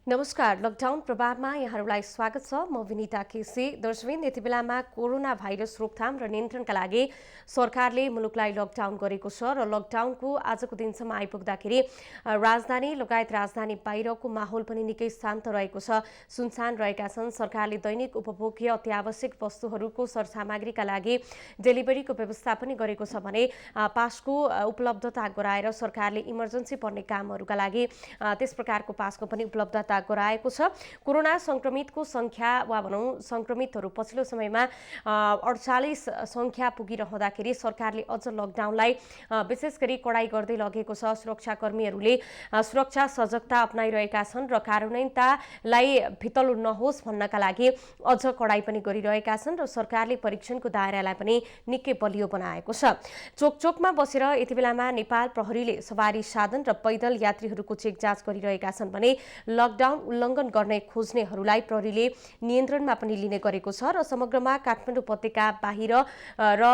नमस्कार। लकडाउन प्रभावमा यहाँहरूलाई स्वागत छ। म विनिता केसी। दर्शकवृन्द, यति बेलामा कोरोना भाइरस रोकथाम र नियन्त्रणका लागि सरकारले मुलुकलाई लकडाउन गरेको छ र लकडाउनको आजको दिनसम्म आइपुग्दाखेरि राजधानी लगायत राजधानी बाहिरको माहौल पनि निकै शान्त रहेको छ। सुनसान रहेका छन्। सरकारले दैनिक उपभोग्य अत्यावश्यक वस्तुहरूको सरसामग्रीका लागि डेलिभरीको व्यवस्था पनि गरेको छ भने पासको उपलब्धता गराएर सरकारले इमर्जेन्सी पर्ने कामहरूका लागि त्यस प्रकारको पासको पनि उपलब्धता गराएको छ। कोरोना संक्रमितको संख्या वा भनौँ संक्रमितहरू पछिल्लो समयमा 48 संख्या पुगिरहँदाखेरि सरकारले अझ लकडाउनलाई विशेष गरी कडाई गर्दै लगेको छ। सुरक्षाकर्मीहरूले सुरक्षा सजगता अपनाइरहेका छन् र कानुनीनतालाई फितलो नहोस् भन्नका लागि अझ कडाई पनि गरिरहेका छन् र सरकारले परीक्षणको दायरालाई पनि निकै बलियो बनाएको छ। चोकचोकमा बसेर यति बेलामा नेपाल प्रहरीले सवारी साधन र पैदल यात्रीहरूको चेक जाँच गरिरहेका छन् भने लकडाउन उल्लङ्घन गर्ने खोज्नेहरूलाई प्रहरीले नियन्त्रणमा पनि लिने गरेको छ र समग्रमा काठमाडौँ उपत्यका बाहिर र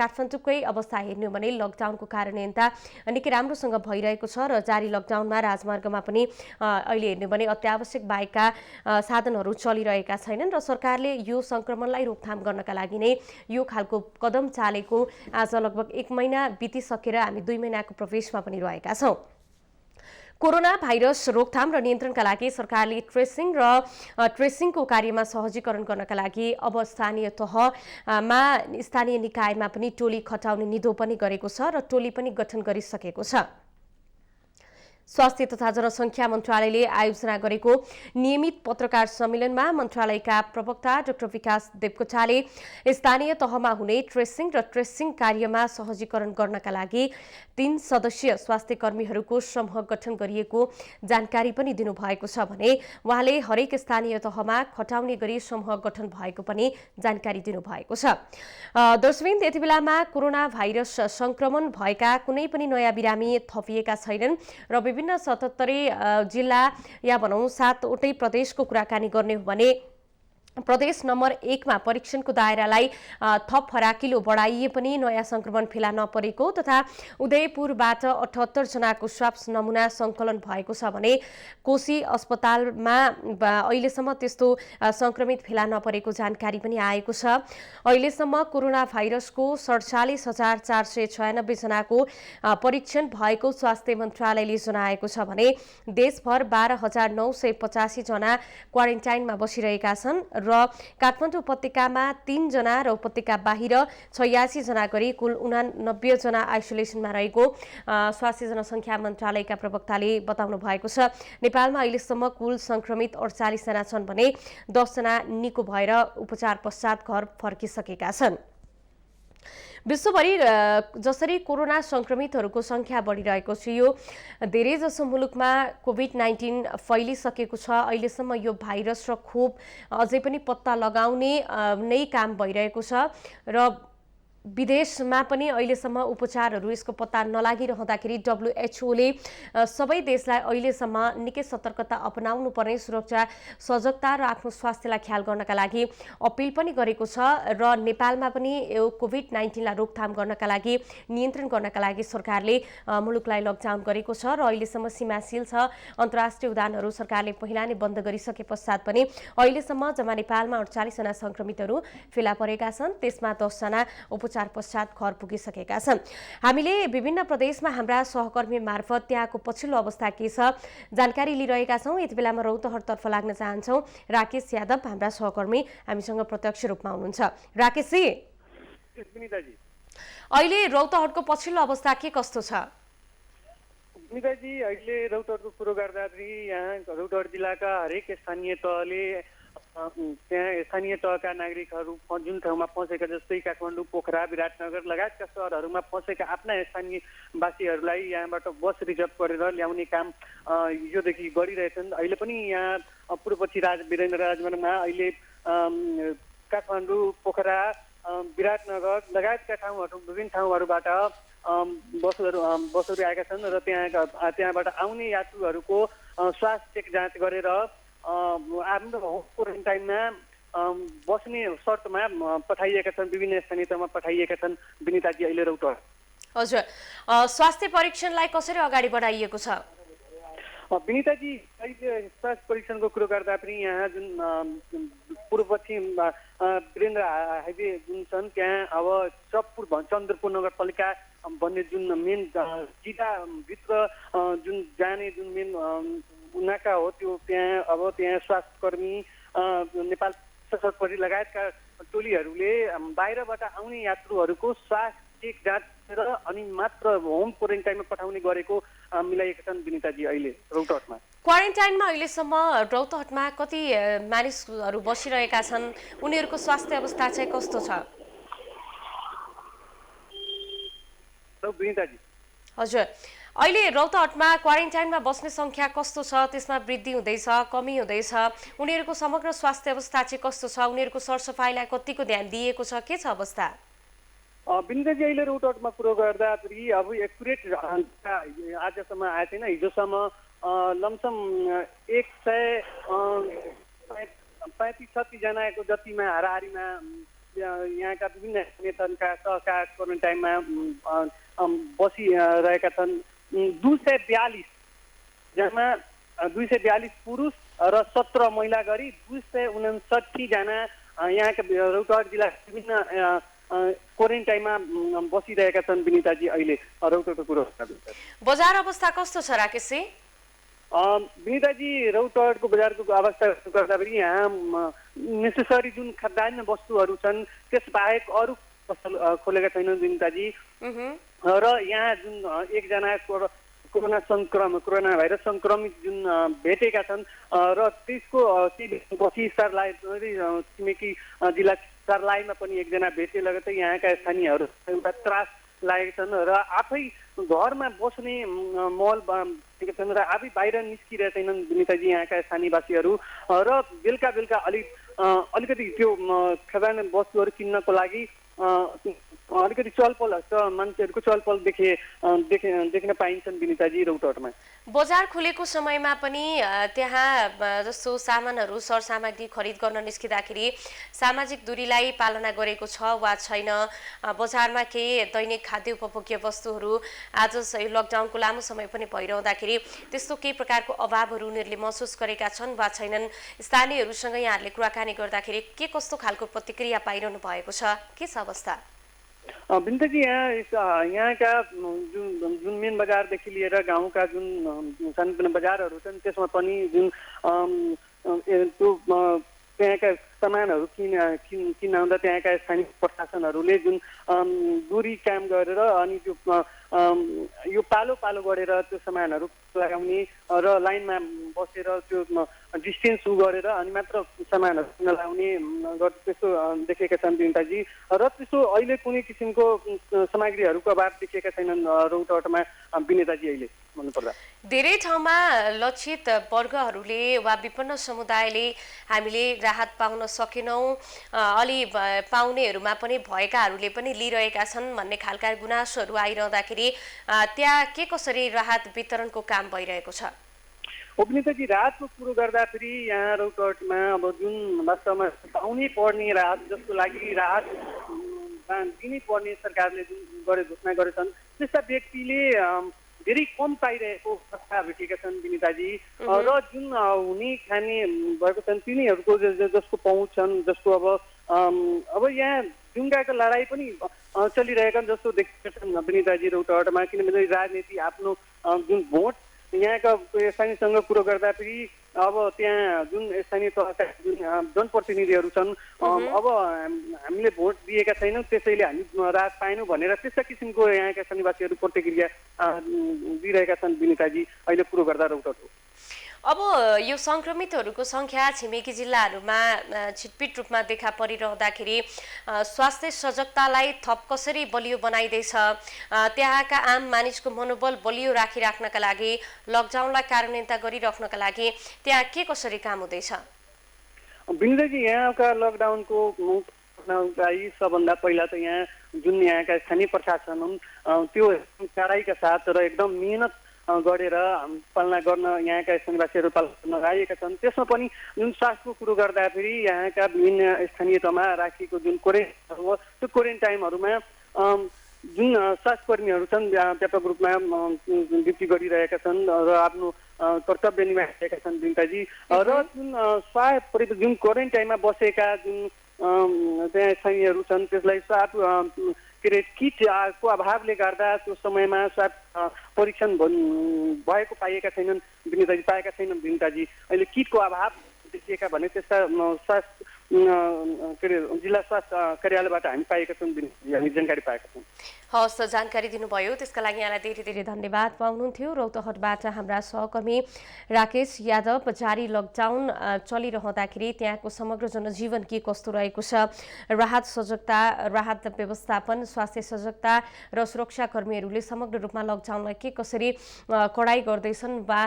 काठमाडौँकै अवस्था हेर्ने हो भने लकडाउनको कार्यान्वयनता निकै राम्रोसँग भइरहेको छ र जारी लकडाउनमा राजमार्गमा पनि अहिले हेर्ने भने अत्यावश्यक बाहेकका साधनहरू चलिरहेका छैनन् र सरकारले यो संक्रमणलाई रोकथाम गर्नका लागि नै यो खालको कदम चालेको आज लगभग 1 महिना बितिसकेर हामी 2 महिनाको प्रवेशमा पनि रहेका छौँ। कोरोना भाइरस रोकथाम र नियन्त्रणका लागि सरकारले ट्रेसिङको कार्यमा सहजीकरण गर्नका लागि अब स्थानीय तहमा स्थानीय निकायमा पनि टोली खटाउने निधो पनि गरेको छ र टोली पनि गठन गरिसकेको छ। स्वास्थ्य तथा जनसङ्ख्या मन्त्रालयले आयोजना गरेको नियमित पत्रकार सम्मेलनमा मन्त्रालयका प्रवक्ता डाक्टर विकास देवकोटाले स्थानीय तहमा हुने ट्रेसिङ र ट्रेसिङ कार्यमा सहजीकरण गर्नका लागि 3 सदस्यीय स्वास्थ्य कर्मीहरूको समूह गठन गरिएको जानकारी पनि दिनुभएको छ भने उहाँले हरेक स्थानीय तहमा खटाउने गरी समूह गठन भएको पनि जानकारी दिनुभएको छ। दर्शकवृन्द, यति बेलामा कोरोना भाइरस संक्रमण भएका कुनै पनि नयाँ बिरामी थपिएका छैनन् र विभिन्न 77 जिल्ला या भनौँ 7वटै प्रदेशको कुराकानी गर्ने हो भने प्रदेश नम्बर 1 मा परीक्षणको दायरालाई थप फराकिलो बढाइए पनि नयाँ संक्रमण फेला नपरेको तथा उदयपुरबाट 78 जनाको स्वाब नमुना संकलन भएको छ भने कोशी अस्पतालमा अहिलेसम्म त्यस्तो संक्रमित फेला नपरेको जानकारी पनि आएको छ। अहिलेसम्म कोरोना भाइरसको 47,496 जनाको परीक्षण भएको स्वास्थ्य मन्त्रालयले जनाएको छ भने देशभर 12,985 जना क्वारेन्टाइनमा बसिरहेका छन् र काठमाडौँ उपत्यकामा 3 जना र उपत्यका बाहिर 86 जना गरी कुल 89 जना आइसोलेसनमा रहेको स्वास्थ्य जनसङ्ख्या मन्त्रालयका प्रवक्ताले बताउनु भएको छ। नेपालमा अहिलेसम्म कुल संक्रमित 48 जना छन् भने 10 जना निको भएर उपचार पश्चात घर फर्किसकेका छन्। विश्वभरि जसरी कोरोना संक्रमितहरूको संख्या बढिरहेको छ, यो धेरैजसो मुलुकमा कोभिड-19 फैलिसकेको छ। अहिलेसम्म यो भाइरस र खोप अझै पनि पत्ता लगाउने नै काम भइरहेको छ र विदेशमा पनि अहिलेसम्म उपचारहरू यसको पत्ता नलागिरहँदाखेरि WHO ले सबै देशलाई अहिलेसम्म निकै सतर्कता अपनाउनु पर्ने, सुरक्षा सजगता र आफ्नो स्वास्थ्यलाई ख्याल गर्नका लागि अपिल पनि गरेको छ र नेपालमा पनि यो कोभिड-19 लाई रोकथाम गर्नका लागि नियन्त्रण गर्नका लागि सरकारले मुलुकलाई लकडाउन गरेको छ र अहिलेसम्म सीमा सील छ। अन्तर्राष्ट्रिय उडानहरू सरकारले पहिला नै बन्द गरिसके पश्चात पनि अहिलेसम्म जम्मा नेपालमा 48 जना संक्रमितहरू फेला परेका छन्। त्यसमा 10 जना उपचार पश्चात घर पुगिसकेका छन्। हामीले विभिन्न प्रदेशमा हाम्रा सहकर्मी मार्फत त्यहाँको पछिल्लो अवस्था के छ जानकारी लिइरहेका छौँ। यति बेलामा रौतहटतर्फ लाग्न चाहन्छौँ। राकेश यादव हाम्रा सहकर्मी हामीसँग प्रत्यक्ष रूपमा हुनुहुन्छ। राकेशजी, अहिले रौतहटको पछिल्लो अवस्था के कस्तो छ? निताजी, अहिले रौतहटको कुरो गर्दाखेरि यहाँ रौतहट जिल्लाका हरेक स्थानीय तहले त्यहाँ स्थानीय तहका नागरिकहरू जुन ठाउँमा फँसेका जस्तै काठमाडौँ, पोखरा, विराटनगर लगायतका सहरहरूमा फँसेका आफ्ना स्थानीय वासीहरूलाई यहाँबाट बस रिजर्भ गरेर ल्याउने काम हिजोदेखि गरिरहेछन्। अहिले पनि यहाँ पूर्वपश्चिम वीरेन्द्र राजमार्गमा अहिले काठमाडौँ, पोखरा, विराटनगर लगायतका ठाउँहरू विभिन्न ठाउँहरूबाट बसहरू आएका छन् र त्यहाँबाट आउने यात्रुहरूको स्वास्थ्य चेक जाँच गरेर आफ्नो होम क्वारेन्टाइनमा बस्ने शर्तमा पठाइएका छन्, विभिन्न स्थानीय तहमा पठाइएका छन्। विनिताजी, अहिले रौतहट हजुर स्वास्थ्य परीक्षणलाई कसरी अगाडि बढाइएको छ? विनिताजी अहिले स्वास्थ्य परीक्षणको कुरो गर्दा पनि यहाँ जुन पूर्व पश्चिम वीरेन्द्र हाइवे जुन छन् त्यहाँ अब चपपुर चन्द्रपुर नगरपालिका भन्ने जुन मेन जिल्लाभित्र जुन जाने जुन मेन नाका हो त्यो त्यहाँ स्वास्थ्यकर्मी नेपाल सशस्त्र प्रहरी लगायतका टोलीहरूले बाहिरबाट आउने यात्रुहरूको स्वास्थ्य जाँच र अनि मात्र होम क्वारेन्टाइनमा पठाउने गरेको मिलाइएका छन् विनिताजी अहिले रौतहटमा। क्वारेन्टाइनमा अहिलेसम्म रौतहटमा कति मानिसहरू बसिरहेका छन्, उनीहरूको स्वास्थ्य अवस्था चाहिँ कस्तो छ? विनिताजी हजुर, अहिले रौतहटमा क्वारेन्टाइनमा बस्ने सङ्ख्या कस्तो छ, त्यसमा वृद्धि हुँदैछ कमी हुँदैछ, उनीहरूको समग्र स्वास्थ्य अवस्था चाहिँ कस्तो छ, उनीहरूको सरसफाइलाई कतिको ध्यान दिएको छ, के छ अवस्था? विनिताजी अहिले रौतहटमा कुरो गर्दाखेरि अब एक्युरेट आजसम्म आएको छैन। हिजोसम्म लमसम 135-36 जनाको जतिमा हाराहारीमा यहाँका विभिन्न नेताका सहका क्वारेन्टाइनमा बसिरहेका छन्। 242 जहाँ 242 पुरुष र 17 महिला गरी 259 जना यहाँका रौतहट जिल्ला विभिन्न क्वारेन्टाइनमा बसिरहेका छन् विनिताजी अहिले रौतहटको कुरो। बजार अवस्था कस्तो छ राकेशजी? विनिताजी रौतहटको बजारको अवस्था गर्दाखेरि यहाँ नेसेसरी जुन खाद्यान्न वस्तुहरू छन् त्यसबाहेक अरू पसल खोलेका छैनन् विनिताजी। र यहाँ जुन एकजना कोरोना भाइरस सङ्क्रमित जुन भेटेका छन् र त्यसको पछि छिमेकी जिल्ला सर्लाहीमा पनि एकजना भेटे लगतै यहाँका स्थानीयहरू एउटा त्रास लागेका छन् र आफै घरमा बस्ने महल छन् र आफै बाहिर निस्किरहेका छैनन् विनिताजी यहाँका स्थानीयवासीहरू। र बेलुका अलिकति त्यो खाद्यान्न वस्तुहरू किन्नको लागि अलिकति चलपल मान्छेहरूको चलपल देख्न पाइन्छन् विनिताजी रौतहटमा। बजार खुलेको समयमा पनि त्यहाँ जस्तो सामानहरू सरसामग्री खरिद गर्न निस्किँदाखेरि सामाजिक दूरीलाई पालना गरेको छ वा छैन? बजारमा केही दैनिक खाद्य उपभोग्य वस्तुहरू आज लकडाउनको लामो समय पनि भइरहँदाखेरि त्यस्तो केही प्रकारको अभावहरू उनीहरूले महसुस गरेका छन् वा छैनन्? स्थानीयहरूसँग यहाँहरूले कुराकानी गर्दाखेरि के कस्तो खालको प्रतिक्रिया पाइरहनु भएको छ, के छ अवस्था? विनिताजी यहाँका जुन मेन बजारदेखि लिएर गाउँका जुन सानोतिनो बजारहरू छन् त्यसमा पनि जुन त्यो त्यहाँका सामानहरू किन आउँदा त्यहाँका स्थानीय प्रशासनहरूले जुन दूरी काम गरेर अनि त्यो यो पालो गरेर त्यो सामानहरू लगाउने र लाइनमा बसेर त्यो डिस्टेन्स गरेर अनि मात्र सामानहरू किन लगाउने त्यस्तो देखेका छन् विनिताजी। र त्यस्तो अहिले कुनै किसिमको सामग्रीहरूको अभाव देखिएका छैनन् रौतहटमा विनिताजी अहिले भन्नुपर्दा। धेरै ठाउँमा लक्षित वर्गहरूले वा विपन्न समुदायले हामीले राहत पाउन सकेनौँ, अलि पाउनेहरूमा पनि भएकाहरूले पनि लिइरहेका छन् भन्ने खालका गुनासोहरू आइरहँदाखेरि त्यहाँ के कसरी राहत वितरणको काम भइरहेको छ? विनिताजी राहतको कुरो गर्दाखेरि यहाँ रौतहटमा अब जुन वास्तवमा पाउनै पर्ने राहत जसको लागि राहत दिनै पर्ने सरकारले जुन घोषणा गरेछन् त्यस्ता व्यक्तिले धेरै कम पाइरहेको अवस्था भेटेका छन् विनिताजी। र जुन हुने खाने भएको छन् तिनीहरूको जसको पहुँच छन् जसको अब यहाँ जुङ्गाको लडाइँ पनि चलिरहेका जस्तो देखेका छन् विनिताजी रौतहटमा। किनभने राजनीति आफ्नो जुन भोट यहाँका स्थानीयसँग कुरो गर्दाखेरि अब त्यहाँ जुन स्थानीय तहका जुन जनप्रतिनिधिहरू छन् अब हामीले भोट दिएका छैनौँ त्यसैले हामी राहत पाएनौँ भनेर त्यस्ता किसिमको यहाँका स्थानीयवासीहरू प्रतिक्रिया दिइरहेका छन् विनिताजी अहिले कुरो गर्दा रौतहटको। अब यो सङ्क्रमितहरूको सङ्ख्या छिमेकी जिल्लाहरूमा छिटपिट रूपमा देखा परिरहँदाखेरि स्वास्थ्य सजगतालाई थप कसरी बलियो बनाइँदैछ? त्यहाँका आम मानिसको मनोबल बलियो राखिराख्नका लागि, लकडाउनलाई कार्यान्वयन गरिराख्नका लागि त्यहाँ के कसरी काम हुँदैछ? विनिताजी यहाँका लकडाउनको सबभन्दा पहिला त यहाँ जुन यहाँका स्थानीय प्रशासन हुन् त्यो कडाइका साथ र एकदम मेहनत गरेर पालना गर्न यहाँका स्थानीयवासीहरू पालना आएका छन्। त्यसमा पनि जुन स्वास्थ्यको कुरो गर्दाखेरि यहाँका विभिन्न स्थानीय तहमा राखिएको जुन क्वारेन्टाइनहरू हो त्यो क्वारेन्टाइनहरूमा जुन स्वास्थ्य कर्मीहरू छन् व्यापक रूपमा ड्युटी गरिरहेका छन् र आफ्नो कर्तव्य निभाइरहेका छन् विनिताजी। र जुन जुन क्वारेन्टाइनमा बसेका जुन त्यहाँ स्थानीयहरू छन् त्यसलाई स्वाब के अरे किटको अभावले गर्दा त्यो समयमा स्वाब परीक्षण भएको पाइएका छैनन् विनिताजी, पाएका छैनन् विनिताजी। अहिले किटको अभाव देखिएका भने त्यस्ता स्वास्थ्य के अरे जिल्ला स्वास्थ्य कार्यालयबाट हामी पाएका छौँ, हामी जानकारी पाएका छौँ। हवस्, जानकारी दिनुभयो त्यसका लागि यहाँलाई धेरै धेरै धन्यवाद। पाउनुहुन्थ्यो रौतहटबाट हाम्रा सहकर्मी राकेश यादव। जारी लकडाउन चलिरहँदाखेरि त्यहाँको समग्र जनजीवन के कस्तो रहेको छ, राहत सजगता, राहत व्यवस्थापन, स्वास्थ्य सजगता र सुरक्षाकर्मीहरूले समग्र रूपमा लकडाउनलाई के कसरी कडाई गर्दैछन् वा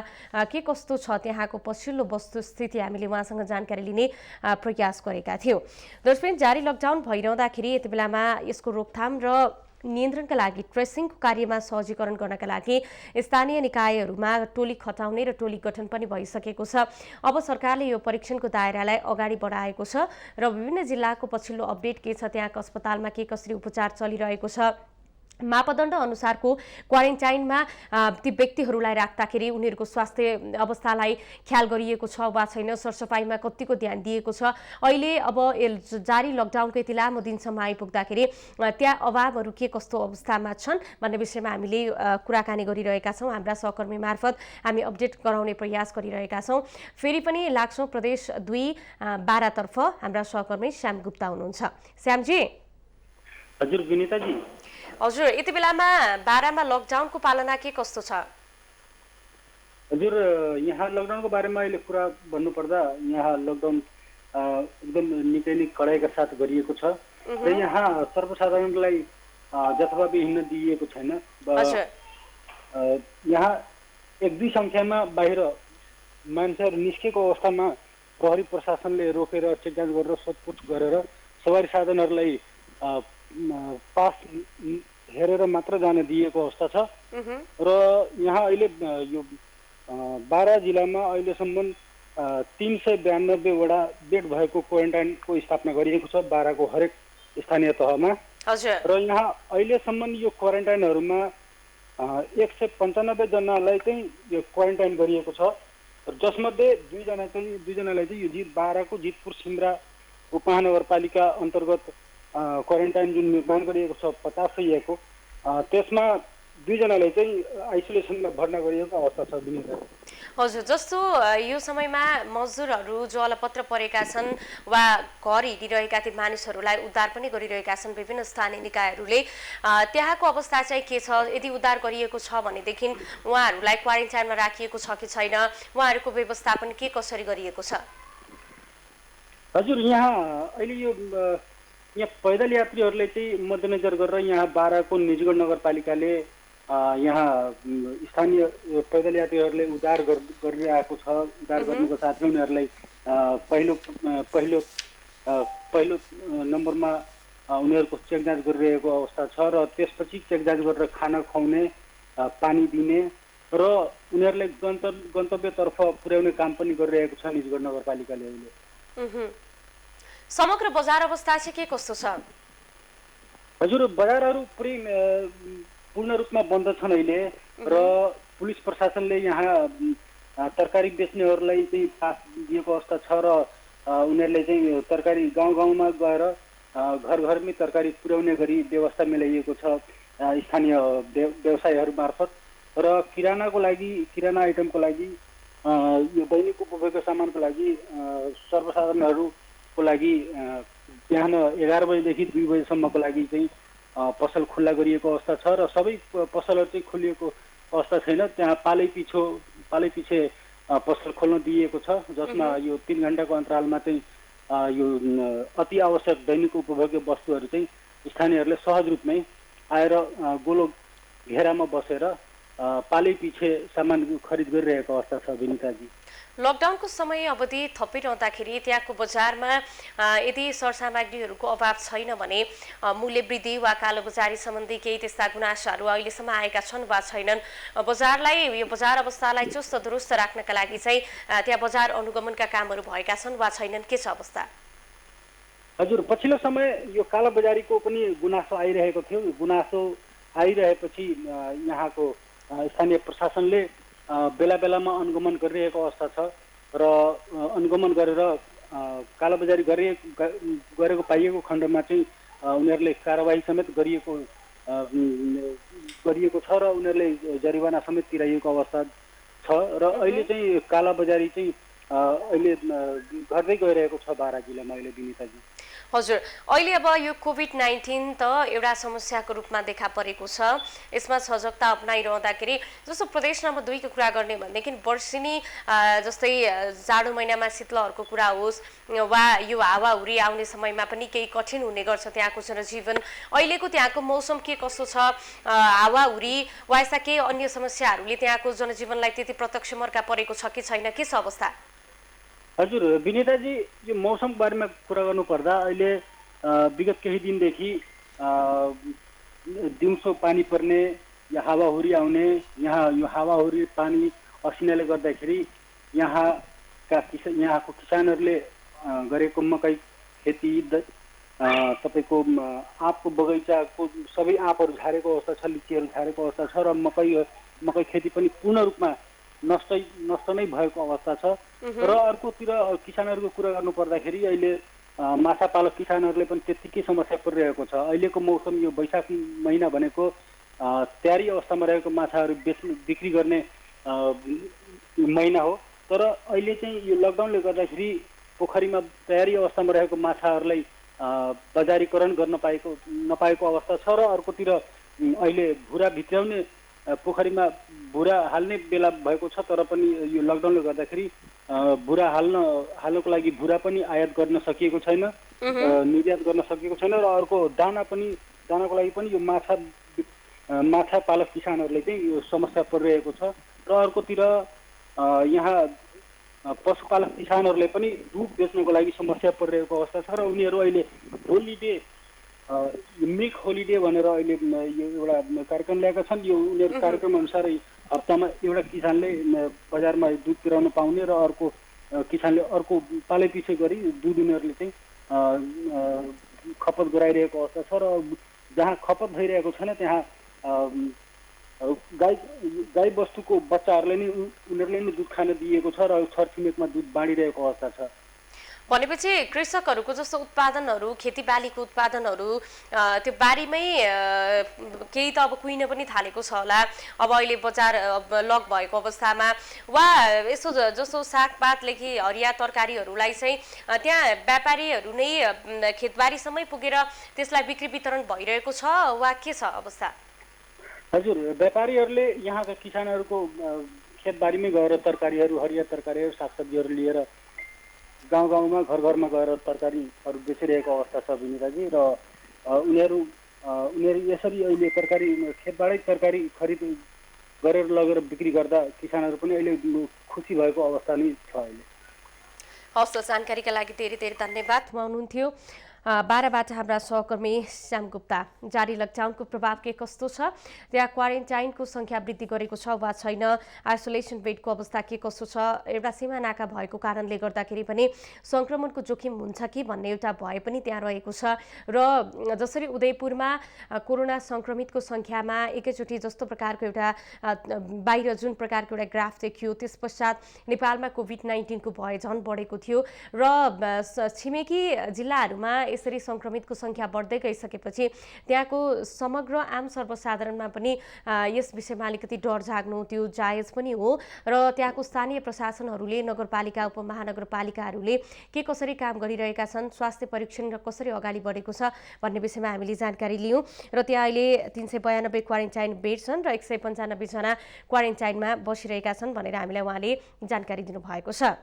के कस्तो छ त्यहाँको पछिल्लो वस्तुस्थिति हामीले उहाँसँग जानकारी लिने प्रयास गरेका थियौँ। दर्शक, जारी लकडाउन भइरहँदाखेरि यति बेलामा यसको रोकथाम र नियन्त्रणका लागि ट्रेसिङको कार्यमा सहजीकरण गर्नका लागि स्थानीय निकायहरूमा टोली खटाउने र टोली गठन पनि भइसकेको छ। अब सरकारले यो परीक्षणको दायरालाई अगाडि बढाएको छ र विभिन्न जिल्लाको पछिल्लो अपडेट के छ, त्यहाँको अस्पतालमा के कसरी उपचार चलिरहेको छ, मापदण्ड अनुसारको क्वारेन्टाइनमा ती व्यक्तिहरूलाई राख्दाखेरि उनीहरूको स्वास्थ्य अवस्थालाई ख्याल गरिएको छ वा छैन, सरसफाइमा कतिको ध्यान दिएको छ, अहिले अब जारी लकडाउनको यति लामो दिनसम्म आइपुग्दाखेरि त्यहाँ अभावहरू के कस्तो अवस्थामा छन् भन्ने विषयमा हामीले कुराकानी गरिरहेका छौँ। हाम्रा सहकर्मी मार्फत हामी अपडेट गराउने प्रयास गरिरहेका छौँ। फेरि पनि लाग्छौँ प्रदेश 2 बारातर्फ। हाम्रा सहकर्मी श्याम गुप्ता हुनुहुन्छ। श्यामजी। हजुर विनिताजी। हजुर, यति बेलामा बारामा लकडाउनको पालना के कस्तो छ? हजुर, यहाँ लकडाउनको बारेमा अहिले कुरा भन्नुपर्दा यहाँ लकडाउन एकदम निकै नै कडाइका साथ गरिएको छ र यहाँ सर्वसाधारणलाई जथाभावी हिँड्न दिइएको छैन। यहाँ 1-2 सङ्ख्यामा बाहिर मान्छेहरू निस्केको अवस्थामा प्रहरी प्रशासनले रोकेर चेक जाँच गरेर सोधपुछ गरेर सवारी साधनहरूलाई पास हेरेर मात्र जान दिएको अवस्था छ। र यहाँ अहिले यो बारा जिल्लामा अहिलेसम्म 392 वटा बेड भएको क्वारेन्टाइनको स्थापना गरिएको छ बाराको हरेक स्थानीय तहमा। र यहाँ अहिलेसम्म यो क्वारेन्टाइनहरूमा 195 जनालाई चाहिँ यो क्वारेन्टाइन गरिएको छ, जसमध्ये 2 जनालाई चाहिँ यो बाराको जितपुर सिमरा उपमहानगरपालिका अन्तर्गत क्वारेन्टाइन जुन निर्माण गरिएको छ 50 सयको, त्यसमा 2 जनालाई चाहिँ आइसोलेसनमा भर्ना गरिएको अवस्था छ विनिता। हजुर, जस्तो यो समयमा मजदुरहरू जो अलपत्र परेका छन् वा घर हिँडिरहेका ती मानिसहरूलाई उद्धार पनि गरिरहेका छन् विभिन्न स्थानीय निकायहरूले, त्यहाँको अवस्था चाहिँ के छ? यदि उद्धार गरिएको छ भनेदेखि उहाँहरूलाई क्वारेन्टाइनमा राखिएको छ कि छैन, उहाँहरूको व्यवस्थापन के कसरी गरिएको छ? हजुर, यहाँ अहिले यो यहाँ पैदल यात्रीहरूलाई चाहिँ मध्यनजर गरेर यहाँ बाराको निजगढ नगरपालिकाले यहाँ स्थानीय पैदल यात्रीहरूले उद्धार गरिरहेको छ। उद्धार गर्नुको साथै उनीहरूलाई पहिलो नम्बरमा उनीहरूको चेक जाँच गरिरहेको अवस्था छ र त्यसपछि चेक जाँच गरेर खाना खुवाउने, पानी दिने र उनीहरूलाई गन्तव्यतर्फ पुर्याउने काम पनि गरिरहेको छ निजगढ नगरपालिकाले अहिले। समग्र बजार अवस्था चाहिँ के कस्तो छ? हजुर, बजारहरू पुरै पूर्ण रूपमा बन्द छन् अहिले र पुलिस प्रशासनले यहाँ तरकारी बेच्नेहरूलाई चाहिँ पास दिएको अवस्था छ र उनीहरूले चाहिँ तरकारी गाउँमा गएर घर घरमै तरकारी पुर्याउने गरी व्यवस्था मिलाइएको छ स्थानीय व्यवसायीहरू मार्फत। र किराना आइटमको लागि यो दैनिक उपभोग्य सामानको लागि सर्वसाधारणहरूको लागि बिहान 11 बजेदेखि 2 बजेसम्मको लागि चाहिँ पसल खुल्ला गरिएको अवस्था छ र सबै पसलहरू चाहिँ खोलिएको अवस्था छैन। त्यहाँ पालैपिछे पसल खोल्न दिइएको छ, जसमा यो 3 घण्टाको अन्तरालमा चाहिँ यो अति आवश्यक दैनिक उपभोग्य वस्तुहरू चाहिँ स्थानीयहरूले सहज रूपमै आएर गोलो घेरामा बसेर पालैपिछे सामान खरिद गरिरहेको अवस्था छ विनिताजी। लकडाउनको समय अवधि थपिरहँदाखेरि त्यहाँको बजारमा यदि सरसामग्रीहरूको अभाव छैन भने मूल्य वृद्धि वा कालोबजारी सम्बन्धी केही त्यस्ता गुनासाहरू अहिलेसम्म आएका छन् वा छैनन्? यो बजार अवस्थालाई चुस्त दुरुस्त राख्नका लागि चाहिँ त्यहाँ बजार अनुगमनका कामहरू भएका छन् वा छैनन्, के छ अवस्था? हजुर, पछिल्लो समय यो कालोबजारीको पनि गुनासो आइरहेको थियो। गुनासो आइरहेपछि यहाँको स्थानीय प्रशासनले बेला बेलामा अनुगमन गरिरहेको अवस्था छ र अनुगमन गरेर कालोबजारी गरेको पाइएको खण्डमा चाहिँ उनीहरूले कारबाही समेत गरिएको छ र उनीहरूले जरिवाना समेत तिराइएको अवस्था छ र अहिले चाहिँ कालाबजारी चाहिँ अहिले घट्दै गइरहेको छ बारा जिल्लामा अहिले विनिताजी। हजुर, अहिले अब यो कोभिड-19 त एउटा समस्याको रूपमा देखा परेको छ। यसमा सजगता अपनाइरहँदाखेरि जस्तो प्रदेश नम्बर 2 को कुरा गर्ने भनेदेखि वर्षिनी जस्तै जाडो महिनामा शीतलहरको कुरा होस् वा यो हावाहुरी आउने समयमा पनि केही कठिन हुने गर्छ त्यहाँको जनजीवन। अहिलेको त्यहाँको मौसम के कस्तो छ? हावाहुरी वा यस्ता केही अन्य समस्याहरूले त्यहाँको जनजीवनलाई त्यति प्रत्यक्ष मर्का परेको छ कि छैन? के छ अवस्था? हजुर विनिताजी, यो मौसमको बारेमा कुरा गर्नुपर्दा अहिले विगत केही दिनदेखि दिउँसो पानी पर्ने या हावाहुरी आउने, यहाँ यो हावाहुरी पानी असिनाले गर्दाखेरि यहाँको किसानहरूले गरेको मकै खेती तपाईँको आँपको बगैँचाको सबै आँपहरू झारेको अवस्था छ, लिचीहरू झारेको अवस्था छ र मकै खेती पनि पूर्ण रूपमा नष्ट नै भएको अवस्था छ। र अर्कोतिर किसानहरूको कुरा गर्नुपर्दाखेरि अहिले माछा पालक किसानहरूले पनि त्यत्तिकै समस्या परिरहेको छ। अहिलेको मौसम यो वैशाख महिना भनेको तयारी अवस्थामा रहेको माछाहरू बिक्री गर्ने महिना हो, तर अहिले चाहिँ यो लकडाउनले गर्दाखेरि पोखरीमा तयारी अवस्थामा रहेको माछाहरूलाई बजारीकरण गर्न नपाएको अवस्था छ र अर्कोतिर अहिले भुरा भित्राउने पोखरीमा भुरा हाल्ने बेला भएको छ, तर पनि यो लकडाउनले गर्दाखेरि भुरा हाल्नको लागि भुरा पनि आयात गर्न सकिएको छैन, निर्यात गर्न सकिएको छैन र अर्को दानाको लागि पनि यो माछा पालक किसानहरूले चाहिँ यो समस्या परिरहेको छ र अर्कोतिर यहाँ पशुपालक किसानहरूले पनि दुध बेच्नको लागि समस्या परिरहेको अवस्था छ र उनीहरू अहिले मिल्क होलिडे भनेर अहिले यो एउटा कार्यक्रम ल्याएका छन्। यो उनीहरू कार्यक्रम अनुसारै हप्तामा एउटा किसानले बजारमा दुध पुर्याउन पाउने र अर्को किसानले अर्को पालै पछि गरी दुध उनीहरूले चाहिँ खपत गराइरहेको अवस्था छ र जहाँ खपत भइरहेको छैन त्यहाँ गाई बस्तुको बच्चाहरूले नै उनीहरूले नै दुध खान दिएको छ र छरछिमेकमा दुध बाँडिरहेको अवस्था छ। भनेपछि कृषकहरूको जस्तो उत्पादनहरू, खेतीबालीको उत्पादनहरू त्यो बारीमै केही त अब कुहिन पनि थालेको छ होला। अब अहिले बजार लक भएको अवस्थामा वा यसो जस्तो सागपातदेखि हरिया तरकारीहरूलाई चाहिँ त्यहाँ व्यापारीहरू नै खेतबारीसम्मै पुगेर त्यसलाई बिक्री वितरण भइरहेको छ वा के छ अवस्था? हजुर, व्यापारीहरूले यहाँका किसानहरूको खेतबारीमै गएर तरकारीहरू, हरिया तरकारीहरू, सागसब्जीहरू लिएर गाउँमा घरमा गएर तरकारीहरू बेचिरहेको अवस्था छ विनिताजी। र उनीहरू यसरी अहिले खेतबाटै तरकारी खरिद गरेर लगेर बिक्री गर्दा किसानहरू पनि अहिले खुसी भएको अवस्था नै छ अहिले। हवस्, जानकारीका लागि धेरै धेरै धन्यवाद। उहाँ हुनुहुन्थ्यो बाराबाट हाम्रा सहकर्मी श्याम गुप्ता। जारी लकडाउनको प्रभाव के कस्तो छ, त्यहाँ क्वारेन्टाइनको संख्या वृद्धि गरेको छ वा छैन, आइसोलेसन बेडको अवस्था के कस्तो छ, एउटा सीमा नाका भएको कारणले गर्दाखेरि पनि संक्रमणको जोखिम हुन्छ कि भन्ने एउटा भय पनि त्यहाँ रहेको छ। र जसरी उदयपुरमा कोरोना संक्रमितको संख्यामा एकैचोटि जस्तो प्रकारको एउटा बाहिर जुन प्रकारको एउटा ग्राफ देखियो, त्यस पश्चात नेपालमा कोभिड-19 को भय झन् बढेको थियो र छिमेकी जिल्लाहरूमा यसरी संक्रमितको संख्या बढ्दै गइसकेपछि त्यहाँको समग्र आम सर्वसाधारणमा पनि यस विषयमा अलिकति डर जाग्नु त्यो जायज पनि हो र त्यहाँको स्थानीय प्रशासनहरूले, नगरपालिका, उपमहानगरपालिकाहरूले के कसरी काम गरिरहेका छन्, स्वास्थ्य परीक्षण कसरी अगाडि बढेको छ भन्ने विषयमा हामीले जानकारी लियौँ। र त्यहाँ अहिले 392 क्वारेन्टाइन बेड छन् र 195 जना क्वारेन्टाइनमा बसिरहेका छन् भनेर हामीलाई उहाँले जानकारी दिनुभएको छ।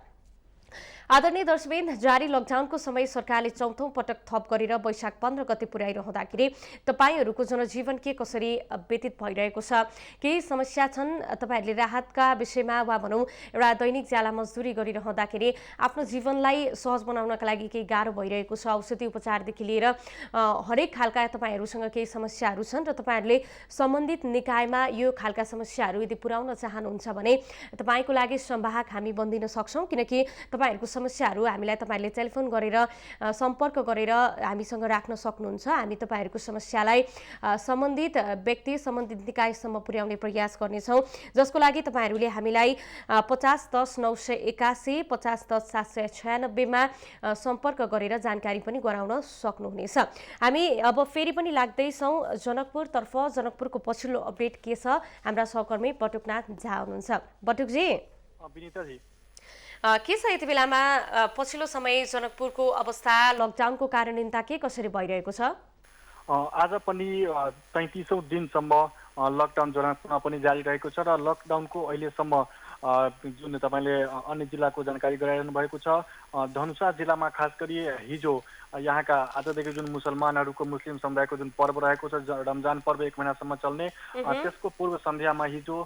आदरणीय दर्शकवृन्द, जारी लकडाउनको समय सरकारले 4औं पटक थप गरेर वैशाख 15 गते पुर्याइरहँदाखेरि तपाईहरूको जनजीवन के कसरी व्यतीत भइरहेको छ, केही समस्या छन्, तपाईहरूले राहतका विषयमा वा भनौँ एउटा दैनिक ज्याला मजदुरी गरिरहँदाखेरि आफ्नो जीवनलाई सहज बनाउनका लागि केही गाह्रो भइरहेको छ, औषधि उपचारदेखि लिएर हरेक खालका तपाईँहरूसँग केही समस्याहरू छन् र तपाईँहरूले सम्बन्धित निकायमा यो खालका समस्याहरू यदि पुर्याउन चाहनुहुन्छ भने तपाईँको लागि संवाहक हामी बन्दिन सक्छौँ, किनकि तपाईँहरूको समस्याहरू हामीलाई तपाईँहरूले टेलिफोन गरेर सम्पर्क गरेर हामीसँग राख्न सक्नुहुन्छ। हामी तपाईँहरूको समस्यालाई सम्बन्धित व्यक्ति सम्बन्धित निकायसम्म पुर्याउने प्रयास गर्नेछौँ, जसको लागि तपाईँहरूले हामीलाई 5010 981 5010 796 सम्पर्क गरेर जानकारी पनि गराउन सक्नुहुनेछ। हामी अब फेरि पनि लाग्दैछौँ जनकपुरतर्फ। जनकपुरको पछिल्लो अपडेट के छ, हाम्रा सहकर्मी बटुकनाथ झा हुनुहुन्छ। बटुकजी, विनिताजी, के छ यति बेलामा पछिल्लो समय जनकपुरको अवस्था, लकडाउनको कार्यान्वयन के कसरी भइरहेको छ? आज पनि 33औं दिनसम्म लकडाउन जनकपुरमा पनि जारी रहेको छ र लकडाउनको अहिलेसम्म जुन तपाईँले अन्य जिल्लाको जानकारी गराइरहनु भएको छ, धनुषा जिल्लामा खास गरी हिजो यहाँका आजदेखि जुन मुस्लिम समुदायको जुन पर्व रहेको छ रमजान पर्व 1 महिनासम्म चल्ने, त्यसको पूर्व सन्ध्यामा हिजो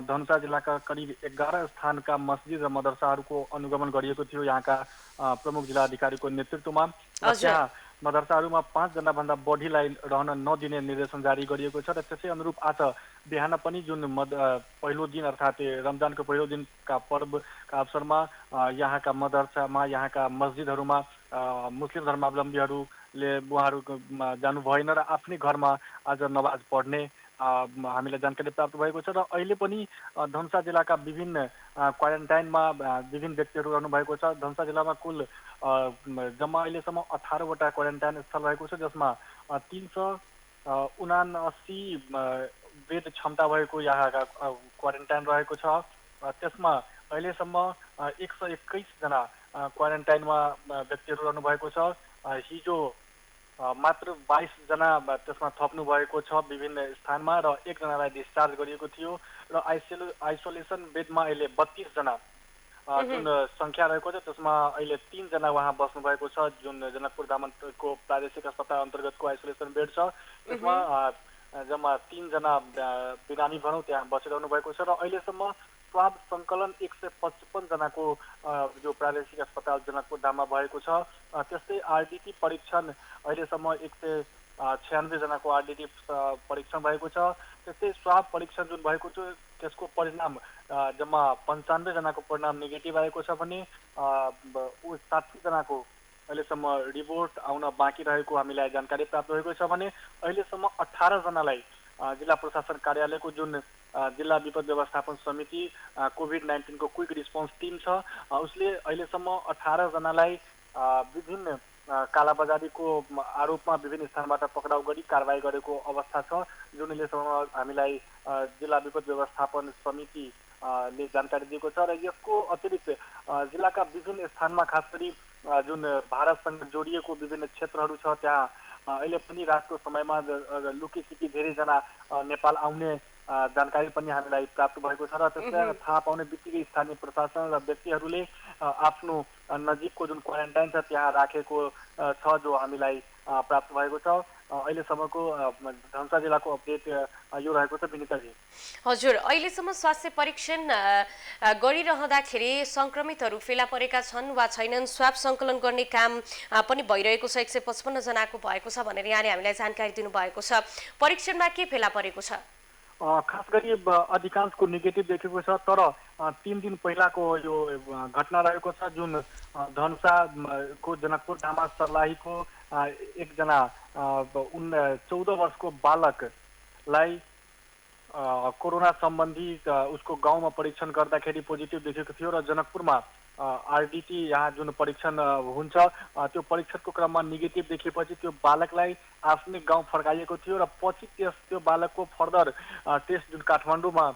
धनुषा जिल्लाका करिब 11 स्थानका मस्जिद र मदरसाहरूको अनुगमन गरिएको थियो यहाँका प्रमुख जिल्लाधिकारीको नेतृत्वमा। त्यहाँ मदरसाहरूमा 5 जनाभन्दा बढीलाई रहन नदिने निर्देशन जारी गरिएको छ र त्यसै अनुरूप आज बिहान पनि जुन पहिलो दिन अर्थात् रमजानको पहिलो दिनका पर्वका अवसरमा यहाँका मदरसामा, यहाँका मस्जिदहरूमा मुस्लिम धर्मावलम्बीहरूले उहाँहरू जानु भएन र आफ्नै घरमा आज नमाज पढ्ने हामीलाई जानकारी प्राप्त भएको छ। र अहिले पनि धनुषा जिल्लाका विभिन्न क्वारेन्टाइनमा विभिन्न व्यक्तिहरू रहनुभएको छ। धनुषा जिल्लामा कुल जम्मा अहिलेसम्म 18वटा क्वारेन्टाइन स्थल रहेको छ, जसमा 379 बेड क्षमता भएको यहाँका क्वारेन्टाइन रहेको छ। त्यसमा अहिलेसम्म 121 जना क्वारेन्टाइनमा व्यक्तिहरू रहनुभएको छ। हिजो मात्र 22 जना त्यसमा थप्नु भएको छ विभिन्न स्थानमा र 1 जनालाई डिस्चार्ज गरिएको थियो र आइसोलेसन बेडमा अहिले 32 जना जुन संख्या रहेको छ, त्यसमा अहिले 3 जना वहाँ बस्नु भएको छ। जुन जनकपुर धामको प्रादेशिक अस्पताल अन्तर्गतको आइसोलेसन बेड छ, त्यसमा जम्मा 3 जना बिरामी भनौँ त्यहाँ बसिरहनु भएको छ र अहिलेसम्म स्वाब सङ्कलन 155 जनाको जो प्रादेशिक अस्पताल जनकपुर धाममा भएको छ। त्यस्तै आरडिटी परीक्षण अहिलेसम्म 196 जनाको आरडिटी परीक्षण भएको छ। त्यस्तै स्वाब परीक्षण जुन भएको छ त्यसको परिणाम जम्मा 95 जनाको परिणाम नेगेटिभ आएको छ भने 60 जनाको अहिलेसम्म रिपोर्ट आउन बाँकी रहेको हामीलाई जानकारी प्राप्त भएको छ भने अहिलेसम्म 18 जनालाई जिल्ला प्रशासन कार्यालयको जुन जिल्ला विपद व्यवस्थापन समिति कोभिड-19 को क्विक रिस्पोन्स टिम छ, उसले अहिलेसम्म 18 जनालाई विभिन्न कालाबजारीको आरोपमा विभिन्न स्थानबाट पक्राउ गरी कारबाही गरेको अवस्था छ, जुन अहिलेसम्म हामीलाई जिल्ला विपद व्यवस्थापन समितिले जानकारी दिएको छ। र यसको अतिरिक्त जिल्लाका विभिन्न स्थानमा खास गरी जुन भारतसँग जोडिएको विभिन्न क्षेत्रहरू छ, त्यहाँ अहिले पनि रातको समयमा लुकीछिपी धेरैजना नेपाल आउने जानकारी पनि हामीलाई प्राप्त भएको छ र त्यसलाई थाहा पाउने बित्तिकै स्थानीय प्रशासन र व्यक्तिहरूले आफ्नो नजिकको जुन क्वारेन्टाइन छ त्यहाँ राखेको छ, जो हामीलाई प्राप्त भएको छ। अहिलेसम्मको धनुषा जिल्लाको अपडेट यो रहेको छ विनिताजी। हजुर, अहिलेसम्म स्वास्थ्य परीक्षण गरिरहँदाखेरि संक्रमितहरू फेला परेका छन् वा छैनन्, स्वाब सङ्कलन गर्ने काम पनि भइरहेको छ, 155 जनाको भएको छ भनेर यहाँले हामीलाई जानकारी दिनुभएको छ। परीक्षणमा के फेला परेको छ? खास गरी अधिकांशको नेगेटिभ देखेको छ, तर 3 दिन पहिलाको यो घटना रहेको छ जुन धनुषाको जनकपुर धामा सर्लाहीको एकजना 14 वर्षको बालकलाई कोरोना सम्बन्धी उसको गाउँमा परीक्षण गर्दाखेरि पोजिटिभ देखेको थियो र जनकपुरमा आरडिटी यहाँ जुन परीक्षण हुन्छ त्यो परीक्षणको क्रममा नेगेटिभ देखेपछि त्यो बालकलाई आफ्नै गाउँ फर्काइएको थियो र पछि त्यो बालकको फर्दर टेस्ट जुन काठमाडौँमा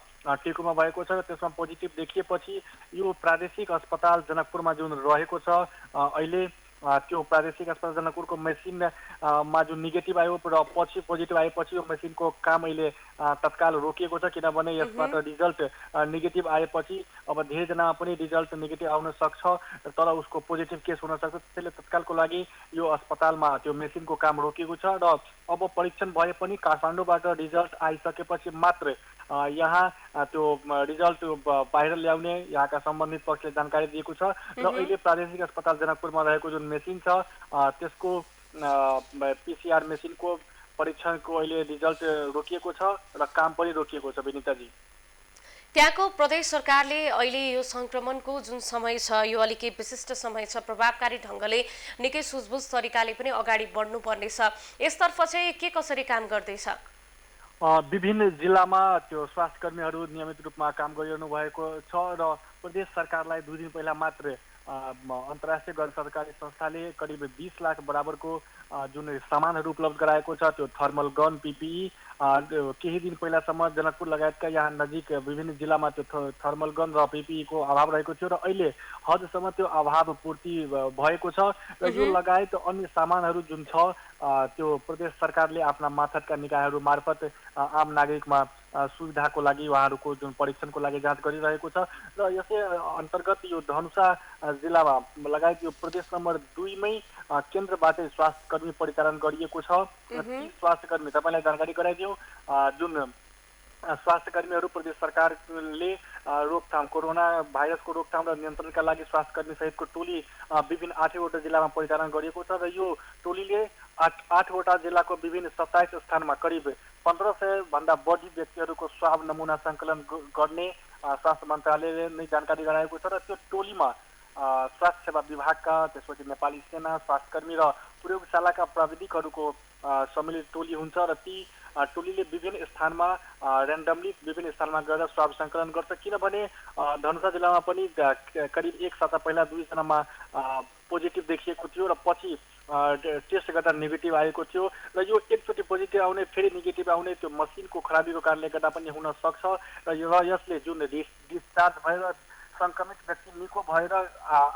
टेकुमा भएको छ र त्यसमा पोजिटिभ देखिएपछि यो प्रादेशिक अस्पताल जनकपुरमा जुन रहेको छ अहिले त्यो प्रादेशिक अस्पताल जनकपुरको मेसिनमा जुन नेगेटिभ आयो र पछि पोजिटिभ आएपछि यो मेसिनको काम अहिले तत्काल रोकिएको छ, किनभने यसबाट रिजल्ट नेगेटिभ आएपछि अब धेरैजनामा पनि रिजल्ट नेगेटिभ आउन सक्छ, तर उसको पोजिटिभ केस हुन सक्छ। त्यसैले तत्कालको लागि यो अस्पतालमा त्यो मेसिनको काम रोकिएको छ र अब परीक्षण भए पनि काठमाडौँबाट रिजल्ट आइसकेपछि मात्र यहाँ त्यो रिजल्ट बाहिर ल्याउने यहाँका सम्बन्धित पक्षले जानकारी दिएको छ र अहिले प्रादेशिक अस्पताल जनकपुरमा रहेको जुन मेसिन छ त्यसको पिसिआर मेसिनको परीक्षणको अहिले रिजल्ट रोकिएको छ र काम पनि रोकिएको छ विनिताजी। त्यहाँको प्रदेश सरकारले अहिले यो संक्रमणको जुन समय छ यो अलिकति विशिष्ट समय छ, प्रभावकारी ढङ्गले निकै सुझबुझ तरिकाले पनि अगाडि बढ्नुपर्नेछ, यसतर्फ चाहिँ के कसरी काम गर्दैछ? विभिन्न जिल्लामा त्यो स्वास्थ्यकर्मीहरू नियमित रूपमा काम गरिरहनु भएको छ र प्रदेश सरकारलाई 2 दिन पहिला मात्र अन्तर्राष्ट्रिय गैर सरकारी संस्थाले करिब 20 लाख बराबरको जुन सामानहरू उपलब्ध गराएको छ, त्यो थर्मल गन, पिपिई, केही दिन पहिलासम्म जनकपुर लगायतका यहाँ नजिक विभिन्न जिल्लामा त्यो थर्मल गन र पिपिईको अभाव रहेको थियो र अहिले हदसम्म त्यो अभाव पूर्ति भएको छ र यो लगायत अन्य सामानहरू जुन छ त्यो प्रदेश सरकारले आफ्ना मार्फतका निकायहरू मार्फत आम नागरिकमा सुविधाको लागि उहाँहरूको जुन परीक्षणको लागि जाँच गरिरहेको छ र यसै अन्तर्गत यो धनुषा जिल्लामा लगायत यो प्रदेश नम्बर 2 मै केन्द्रबाटै स्वास्थ्यकर्मी परिचालन गरिएको छ। ती स्वास्थ्यकर्मी तपाईँलाई जानकारी गराइदिउँ, जुन स्वास्थ्यकर्मीहरू प्रदेश सरकारले रोकथाम कोरोना भाइरसको रोकथाम र नियन्त्रणका लागि स्वास्थ्यकर्मी सहितको टोली विभिन्न 8वटा जिल्लामा परिचालन गरिएको छ र यो टोलीले 8वटा जिल्लाको विभिन्न 27 स्थानमा करिब 1500 भन्दा बढी व्यक्तिहरूको स्वाब नमुना सङ्कलन गर्ने स्वास्थ्य मन्त्रालयले नै जानकारी गराएको छ र त्यो टोलीमा स्वास्थ्य सेवा विभागका, त्यसपछि नेपाली सेना, स्वास्थ्यकर्मी र प्रयोगशालाका प्राविधिकहरूको सम्मिलित टोली हुन्छ र ती टोलीले विभिन्न स्थानमा ऱ्यान्डमली विभिन्न स्थानमा गएर स्वाब सङ्कलन गर्छ। किनभने धनुषा जिल्लामा पनि करिब 1 साता पहिला 2 जनामा पोजिटिभ देखिएको थियो र पछि टेस्ट गर्दा नेगेटिभ आएको थियो र यो एकचोटि पोजिटिभ आउने फेरि नेगेटिभ आउने त्यो मसिनको खराबीको कारणले गर्दा पनि हुन सक्छ र यसले जुन डिस्चार्ज भएर सङ्क्रमित व्यक्ति निको भएर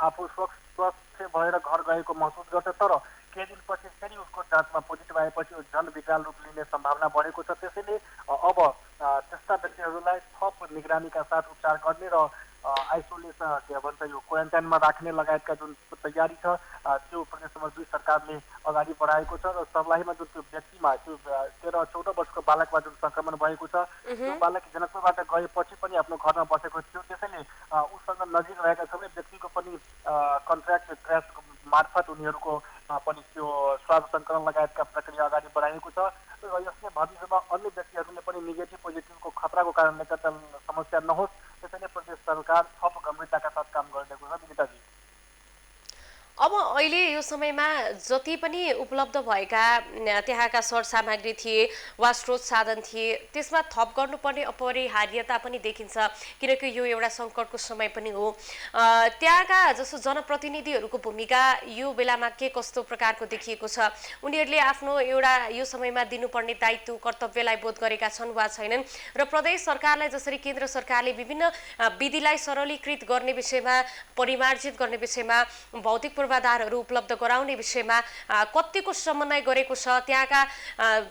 आफू स्वस्थ भएर घर गएको महसुस गर्छ, तर केही दिनपछि फेरि उसको जाँचमा पोजिटिभ आएपछि झन् विकराल रूप लिने सम्भावना बढेको छ। त्यसैले अब त्यस्ता व्यक्तिहरूलाई थप निगरानीका साथ उपचार गर्ने र आइसोलेसन के भन्छ यो क्वारेन्टाइनमा राख्ने लगायतका जुन तयारी छ त्यो प्रदेश नम्बर 2 सरकारले अगाडि बढाएको छ र सर्लाहीमा जुन त्यो व्यक्तिमा त्यो 13-14 वर्षको बालकमा जुन सङ्क्रमण भएको छ त्यो बालक जनकपुरबाट गएपछि पनि आफ्नो घरमा बसेको थियो। त्यसैले उसँग नजिक रहेका सबै व्यक्तिको पनि कन्ट्र्याक्ट ट्रेस मार्फत उनीहरूको पनि त्यो स्वाब सङ्कलन लगायतका प्रक्रिया अगाडि बढाइएको छ र यसले भविष्यमा अन्य व्यक्तिहरूले पनि नेगेटिभ पोजिटिभको खतराको कारणले गर्दा समस्या नहोस्, त्यसैले प्रदेश सरकार थप गम्भीरताका साथ काम गरिरहेको छ। विनिताजी, अब अहिले यो समयमा जति पनि उपलब्ध भएका त्यहाँका सरसामग्री थिए वा स्रोत साधन थिए त्यसमा थप गर्नुपर्ने अपरिहार्यता पनि देखिन्छ, किनकि यो एउटा सङ्कटको समय पनि हो। त्यहाँका जस्तो जनप्रतिनिधिहरूको भूमिका यो बेलामा के कस्तो प्रकारको देखिएको छ? उनीहरूले आफ्नो एउटा यो समयमा दिनुपर्ने दायित्व कर्तव्यलाई बोध गरेका छन् वा छैनन्? र प्रदेश सरकारलाई जसरी केन्द्र सरकारले विभिन्न विधिलाई सरलीकृत गर्ने विषयमा, परिमार्जित गर्ने विषयमा, भौतिक पूर्वाधारहरू उपलब्ध गराउने विषयमा कतिको समन्वय गरेको छ? त्यहाँका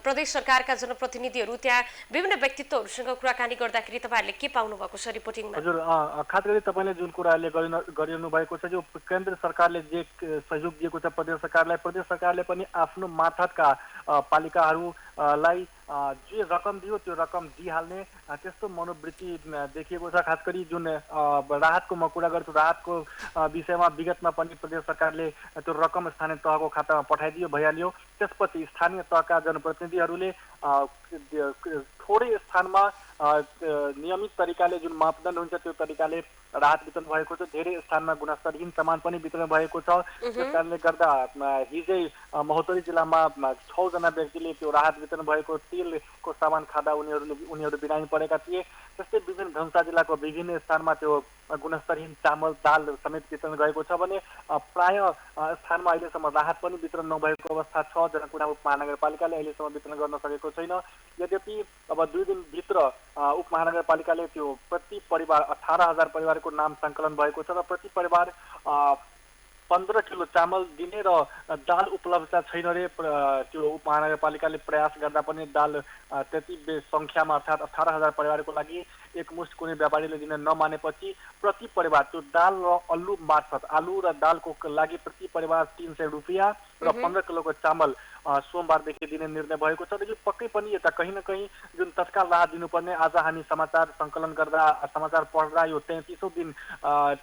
प्रदेश सरकारका जनप्रतिनिधिहरू त्यहाँ विभिन्न व्यक्तित्वहरूसँग कुराकानी गर्दाखेरि तपाईँहरूले के पाउनु भएको छ रिपोर्टिङमा? हजुर, खास गरी तपाईँले जुन कुराले गरिरहनु भएको छ, जो केन्द्र सरकारले जे सहयोग दिएको छ प्रदेश सरकारले पनि आफ्नो मार्फतका पालिकाहरूलाई जे रकम दियो त्यो रकम दिइहाल्ने त्यस्तो मनोवृत्ति देखिएको छ। खास गरी जुन राहतको म कुरा गर्छु, राहतको विषयमा विगतमा पनि प्रदेश सरकारले त्यो रकम स्थानीय तहको खातामा पठाइदियो, भइहाल्यो। त्यसपछि स्थानीय तहका जनप्रतिनिधिहरूले थोरै स्थानमा नियमित तरिकाले जुन मापदण्ड हुन्छ त्यो तरिकाले राहत वितरण भएको छ। धेरै स्थानमा गुणस्तरहीन सामान पनि वितरण भएको छ। त्यस कारणले गर्दा हिजै महोत्तरी जिल्लामा 6 जना व्यक्तिले त्यो राहत वितरण भएको तेलको सामान खाँदा उनीहरू बिरामी परेका थिए। त्यस्तै विभिन्न धनुषा जिल्लाको विभिन्न स्थानमा त्यो गुणस्तरहीन चामल, दाल समेत वितरण गएको छ भने प्राय स्थानमा अहिलेसम्म राहत पनि वितरण नभएको अवस्था छ। जनकपुर उपमहानगरपालिकाले अहिलेसम्म वितरण गर्न सकेको छैन। यद्यपि अब 2 दिनभित्र उपमहानगरपालिकाले त्यो प्रति परिवार 18,000 परिवारको नाम सङ्कलन भएको छ र प्रति परिवार 15 किलो चामल दिने र दाल उपलब्धता छैन रे। त्यो उपमहानगरपालिकाले प्रयास गर्दा पनि दाल त्यति सङ्ख्यामा अर्थात् 18,000 परिवारको लागि एकमुष्ट कुनै व्यापारीले दिन नमानेपछि प्रति परिवार त्यो दाल र आलु मार्फत, आलु र दालको लागि प्रति परिवार 300 रुपियाँ र 15 किलोको चामल सोमबारदेखि दिने निर्णय भएको छ। र यो पक्कै पनि यता कहीँ न कहीँ जुन तत्काल राहत दिनुपर्ने, आज हामी समाचार सङ्कलन गर्दा समाचार पढ्दा यो 33औं दिन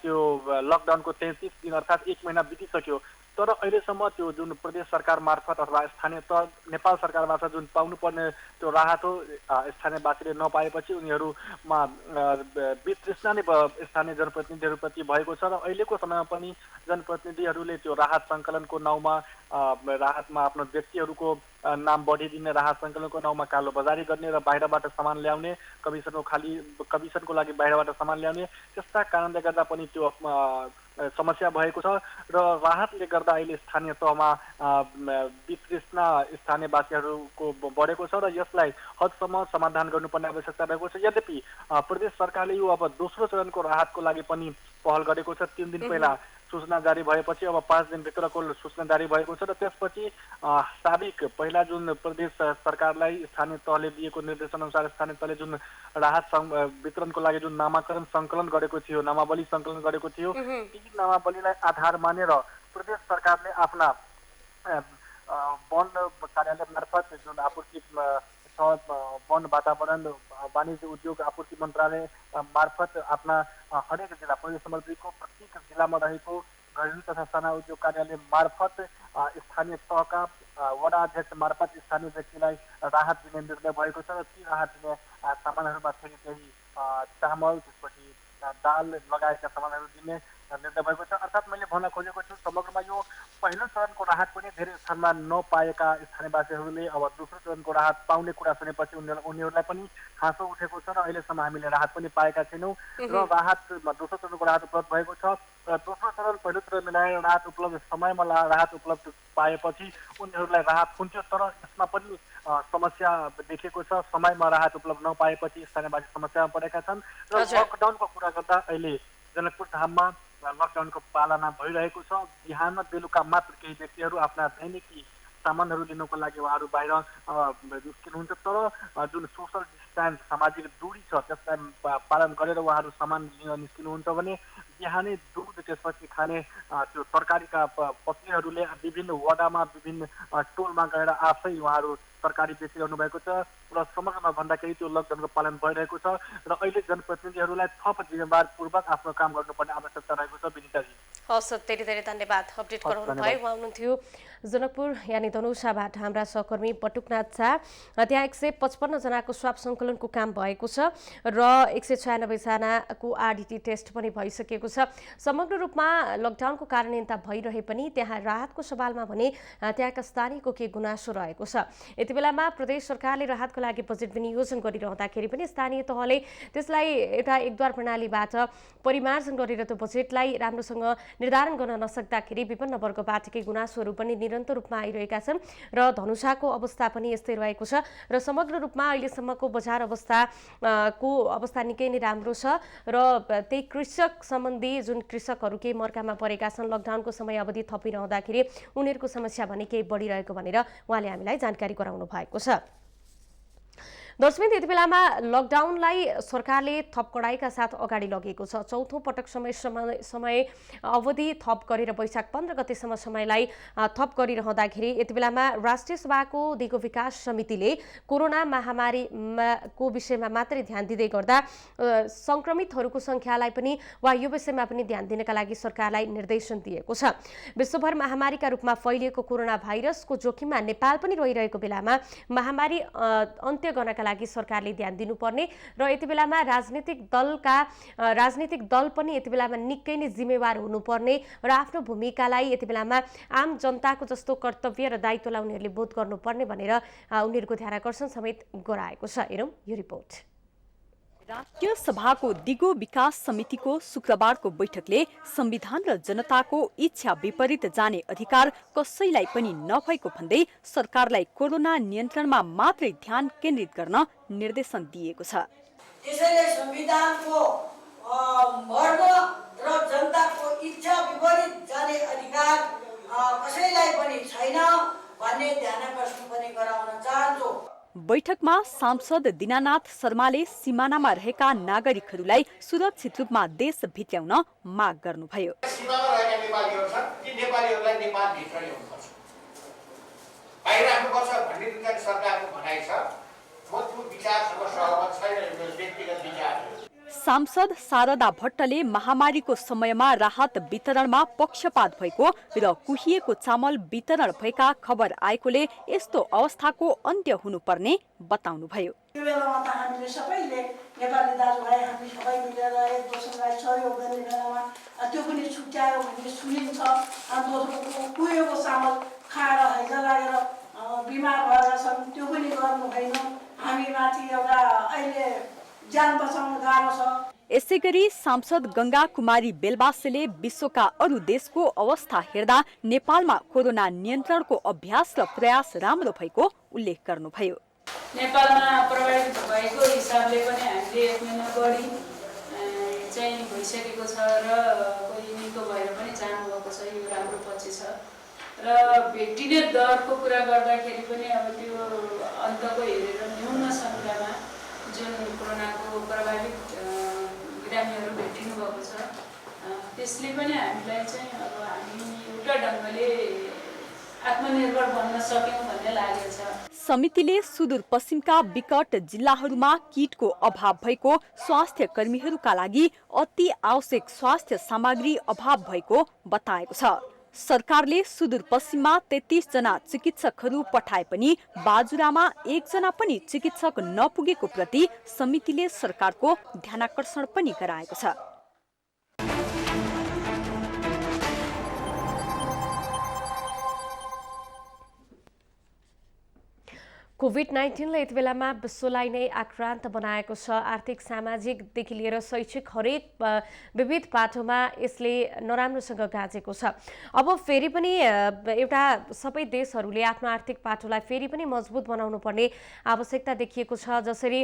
त्यो लकडाउनको 33 दिन अर्थात् 1 महिना बितिसक्यो। तर अहिलेसम्म त्यो जुन प्रदेश सरकार मार्फत अथवा स्थानीय तह नेपाल सरकारबाट जुन पाउनुपर्ने त्यो राहत हो स्थानीयवासीले नपाएपछि उनीहरूमा वितृष्णा नै स्थानीय जनप्रतिनिधिहरूप्रति भएको छ र अहिलेको समयमा पनि जनप्रतिनिधिहरूले त्यो राहत सङ्कलनको नाउँमा राहतमा आफ्नो व्यक्तिहरूको नाम बढिदिने राहत सङ्कलनको नाउँमा कालो बजारी गर्ने र बाहिरबाट सामान ल्याउने कमिसनको लागि बाहिरबाट सामान ल्याउने त्यस्ता कारणले गर्दा पनि त्यो समस्या भएको छ र राहतले गर्दा अहिले स्थानीय तहमा वितृष्णा स्थानीयवासीहरूको बढेको छ र यसलाई हदसम्म समाधान गर्नुपर्ने आवश्यकता रहेको छ। यद्यपि प्रदेश सरकारले यो अब दोस्रो चरणको राहतको लागि पनि पहल गरेको छ। 3 दिन पहिला सूचना जारी भएपछि अब 5 दिनभित्रको सूचना जारी भएको छ र त्यसपछि साबिक पहिला जुन प्रदेश सरकारलाई स्थानीय तहले दिएको निर्देशनअनुसार स्थानीय तहले जुन राहत वितरणको लागि जुन नामाकरण सङ्कलन गरेको थियो, नामावली सङ्कलन गरेको थियो, ती नामावलीलाई आधार मानेर प्रदेश सरकारले आफ्ना वन कार्यालय मार्फत जुन आपूर्ति वन वातावरण वाणिज्य उद्योग आपूर्ति मन्त्रालय मार्फत आफ्ना हरेक जिल्ला प्रदेश नम्बर 2 को प्रत्येक जिल्लामा रहेको घरेलु तथा साना उद्योग कार्यालय मार्फत स्थानीय तहका वडा अध्यक्ष मार्फत स्थानीय व्यक्तिलाई राहत दिने निर्णय भएको छ र ती राहत दिने सामानहरूमा फेरि केही चामल त्यसपछि दाल लगायतका सामानहरू दिने निर्णय भएको छ। अर्थात् मैले भन्न खोजेको छु समग्रमा यो पहिलो चरणको राहत पनि धेरै स्थानमा नपाएका स्थानीयवासीहरूले अब दोस्रो चरणको राहत पाउने कुरा सुनेपछि उनीहरूलाई पनि खाँचो उठेको छ र अहिलेसम्म हामीले राहत पनि पाएका छैनौँ र दोस्रो चरणको राहत उपलब्ध भएको छ। दोस्रो चरण पहिलो चरण मिलाएर राहत उपलब्ध समयमा राहत उपलब्ध पाएपछि उनीहरूलाई राहत हुन्थ्यो तर यसमा पनि समस्या देखिएको छ। समयमा राहत उपलब्ध नपाएपछि स्थानीयवासी समस्यामा परेका छन् र लकडाउनको कुरा गर्दा अहिले जनकपुर धाममा लकडाउनको पालना भइरहेको छ। बिहान बेलुका मात्र केही व्यक्तिहरू आफ्ना दैनिकी सामानहरू लिनको लागि उहाँहरू बाहिर निस्किनुहुन्छ तर जुन सोसल डिस्टेन्स सामाजिक दूरी छ त्यसलाई पालन गरेर उहाँहरू सामान लिन निस्किनुहुन्छ भने बिहानै दुध त्यसपछि खाने त्यो तरकारीका पसलेहरूले विभिन्न वडामा विभिन्न टोलमा गएर आफै उहाँहरू तरकारी बेचिरहनु भएको छ र समग्रमा भन्दाखेरि त्यो लकडाउनको पालन भइरहेको छ र अहिले जनप्रतिनिधिहरूलाई थप जिम्मेवारपूर्वक आफ्नो काम गर्नुपर्ने आवश्यकता रहेको छ। विनिताजी हस्, धेरै धेरै धन्यवाद अपडेट गराउनु भयो। उहाँ हुनुहुन्थ्यो जनकपुर यानी धनुषाबाट हाम्रा सहकर्मी पटुकनाथ झा। त्यहाँ 155 जनाको स्वाब सङ्कलनको काम भएको छ र 196 जनाको आरडिटी टेस्ट पनि भइसकेको छ। समग्र रूपमा लकडाउनको कारणता भइरहे पनि त्यहाँ राहतको सवालमा भने त्यहाँका स्थानीयको के गुनासो रहेको छ। यति बेलामा प्रदेश सरकारले राहतको लागि बजेट विनियोजन गरिरहँदाखेरि पनि स्थानीय तहले त्यसलाई एउटा एकद्वार प्रणालीबाट परिमार्जन गरेर त्यो बजेटलाई राम्रोसँग निर्धारण गर्न नसक्दाखेरि विभिन्न वर्गबाटकै गुनासोहरू पनि निरन्तर रूपमा आइरहेका छन् र धनुषाको अवस्था पनि यस्तै रहेको छ र समग्र रूपमा अहिलेसम्मको बजार अवस्था निकै नै राम्रो छ र त्यही कृषक सम्बन्धी जुन कृषकहरू केही मर्कामा परेका छन् लकडाउनको समय अवधि थपिरहँदाखेरि उनीहरूको समस्या भने केही बढिरहेको भनेर उहाँले हामीलाई जानकारी गराउनु भएको छ। दर्शक यति बेलामा लकडाउनलाई सरकारले थप कडाइका साथ अगाडि लगेको छ। चौथो पटक समय अवधि थप गरेर वैशाख 15 गतेसम्म समयलाई थप गरिरहँदाखेरि यति बेलामा राष्ट्रिय सभाको दिगो विकास समितिले कोरोना महामारीको विषयमा मात्रै ध्यान दिँदै गर्दा संक्रमितहरूको संख्यालाई पनि वा यो विषयमा पनि ध्यान दिनका लागि सरकारलाई निर्देशन दिएको छ। विश्वभर महामारीका रूपमा फैलिएको कोरोना भाइरसको जोखिममा नेपाल पनि रहिरहेको बेलामा महामारी अन्त्य गर्नका लागि सरकारले ध्यान दिनुपर्ने र यति बेलामा राजनीतिक दल पनि यति बेलामा निकै नै जिम्मेवार हुनुपर्ने र आफ्नो भूमिकालाई यति बेलामा आम जनताको जस्तो कर्तव्य र दायित्वलाई उनीहरूले बोध गर्नुपर्ने भनेर उनीहरूको ध्यानाकर्षण समेत गराएको छ। हेरौँ यो रिपोर्ट। राष्ट्रिय सभाको दिगो विकास समितिको शुक्रबारको बैठकले संविधान र जनताको इच्छा विपरीत जाने अधिकार कसैलाई पनि नभएको भन्दै सरकारलाई कोरोना नियन्त्रणमा मात्रै ध्यान केन्द्रित गर्न निर्देशन दिएको छ। त्यसैले संविधानको मर्म र जनताको इच्छा विपरीत जाने अधिकार कसैलाई पनि छैन भन्ने ध्यानाकर्षण पनि गराउन चाहन्छु। बैठकमा सांसद दीनानाथ शर्माले सीमानामा रहेका नागरिकहरूलाई सुरक्षित रूपमा देश भित्र्याउन माग गर्नुभयो। सीमामा रहेका नेपालीहरू छन् ती नेपालीहरूलाई नेपाल भित्र ल्याउनुपर्छ, बाहिर राख्नुपर्छ भन्ने सरकारको भनाइ छ। म त्यो विचारसँग सहमत छैन, यो व्यक्तिगत विचार हो। सांसद शारदा भट्टले महामारीको समयमा राहत वितरणमा पक्षपात भएको र कुहिएको चामल वितरण भएका खबर आएकोले यस्तो अवस्थाको अन्त्य हुनुपर्ने बताउनुभयो। त्यो बेलामा त हामीले सबैले नेपाली दाजुभाइ हामी सबै मिलेर एक दोस्रोलाई सहयोग गर्ने बेलामा त्यो पनि छुट्यायो भन्ने सुनिन्छ। दोस्रो कुहेको चामल खाएर हैजा लागेर बिमार भएका छन्, त्यो पनि गर्नु भएन। हामीमाथि एउटा अहिले ज्यान बचाउनु गाह्रो छ। यसैगरी सांसद गंगा कुमारी बेलबासेले विश्वका अरू देशको अवस्था हेर्दा नेपालमा कोरोना नियन्त्रणको अभ्यास र प्रयास राम्रो भएको उल्लेख गर्नुभयो। नेपालमा प्रभावित भएको हिसाबले पनि हामीले 1 महिना बढी चाहिँ भइसकेको छ र कोही निको भएर पनि जानुभएको छ। यो राम्रो पक्ष छ र भेटिने दरको कुरा गर्दाखेरि पनि अब त्यो अन्तको हेरेर न्यून सङ्ख्यामा जुन कोरोनाको प्रभावित बिरामीहरू भेटिनु भएको छ त्यसले पनि हामीलाई चाहिँ अब हामी एउटा ढङ्गले आत्मनिर्भर बन्न सक्यौँ भन्ने लागेको छ। समितिले सुदूरपश्चिमका विकट जिल्लाहरूमा किटको अभाव भएको, स्वास्थ्य कर्मीहरूका लागि अति आवश्यक स्वास्थ्य सामग्री अभाव भएको बताएको छ। सरकारले सुदूरपश्चिममा 33 जना चिकित्सकहरू पठाए पनि बाजुरामा 1 जना पनि चिकित्सक नपुगेको प्रति समितिले सरकारको ध्यानाकर्षण पनि गराएको छ। कोभिड-19ले यति बेलामा विश्वलाई नै आक्रान्त बनाएको छ। आर्थिक, सामाजिकदेखि लिएर शैक्षिक हरेक विविध पाटोमा यसले नराम्रोसँग गाँजेको छ। अब फेरि पनि एउटा सबै देशहरूले आफ्नो आर्थिक पाटोलाई फेरि पनि मजबुत बनाउनु पर्ने आवश्यकता देखिएको छ। जसरी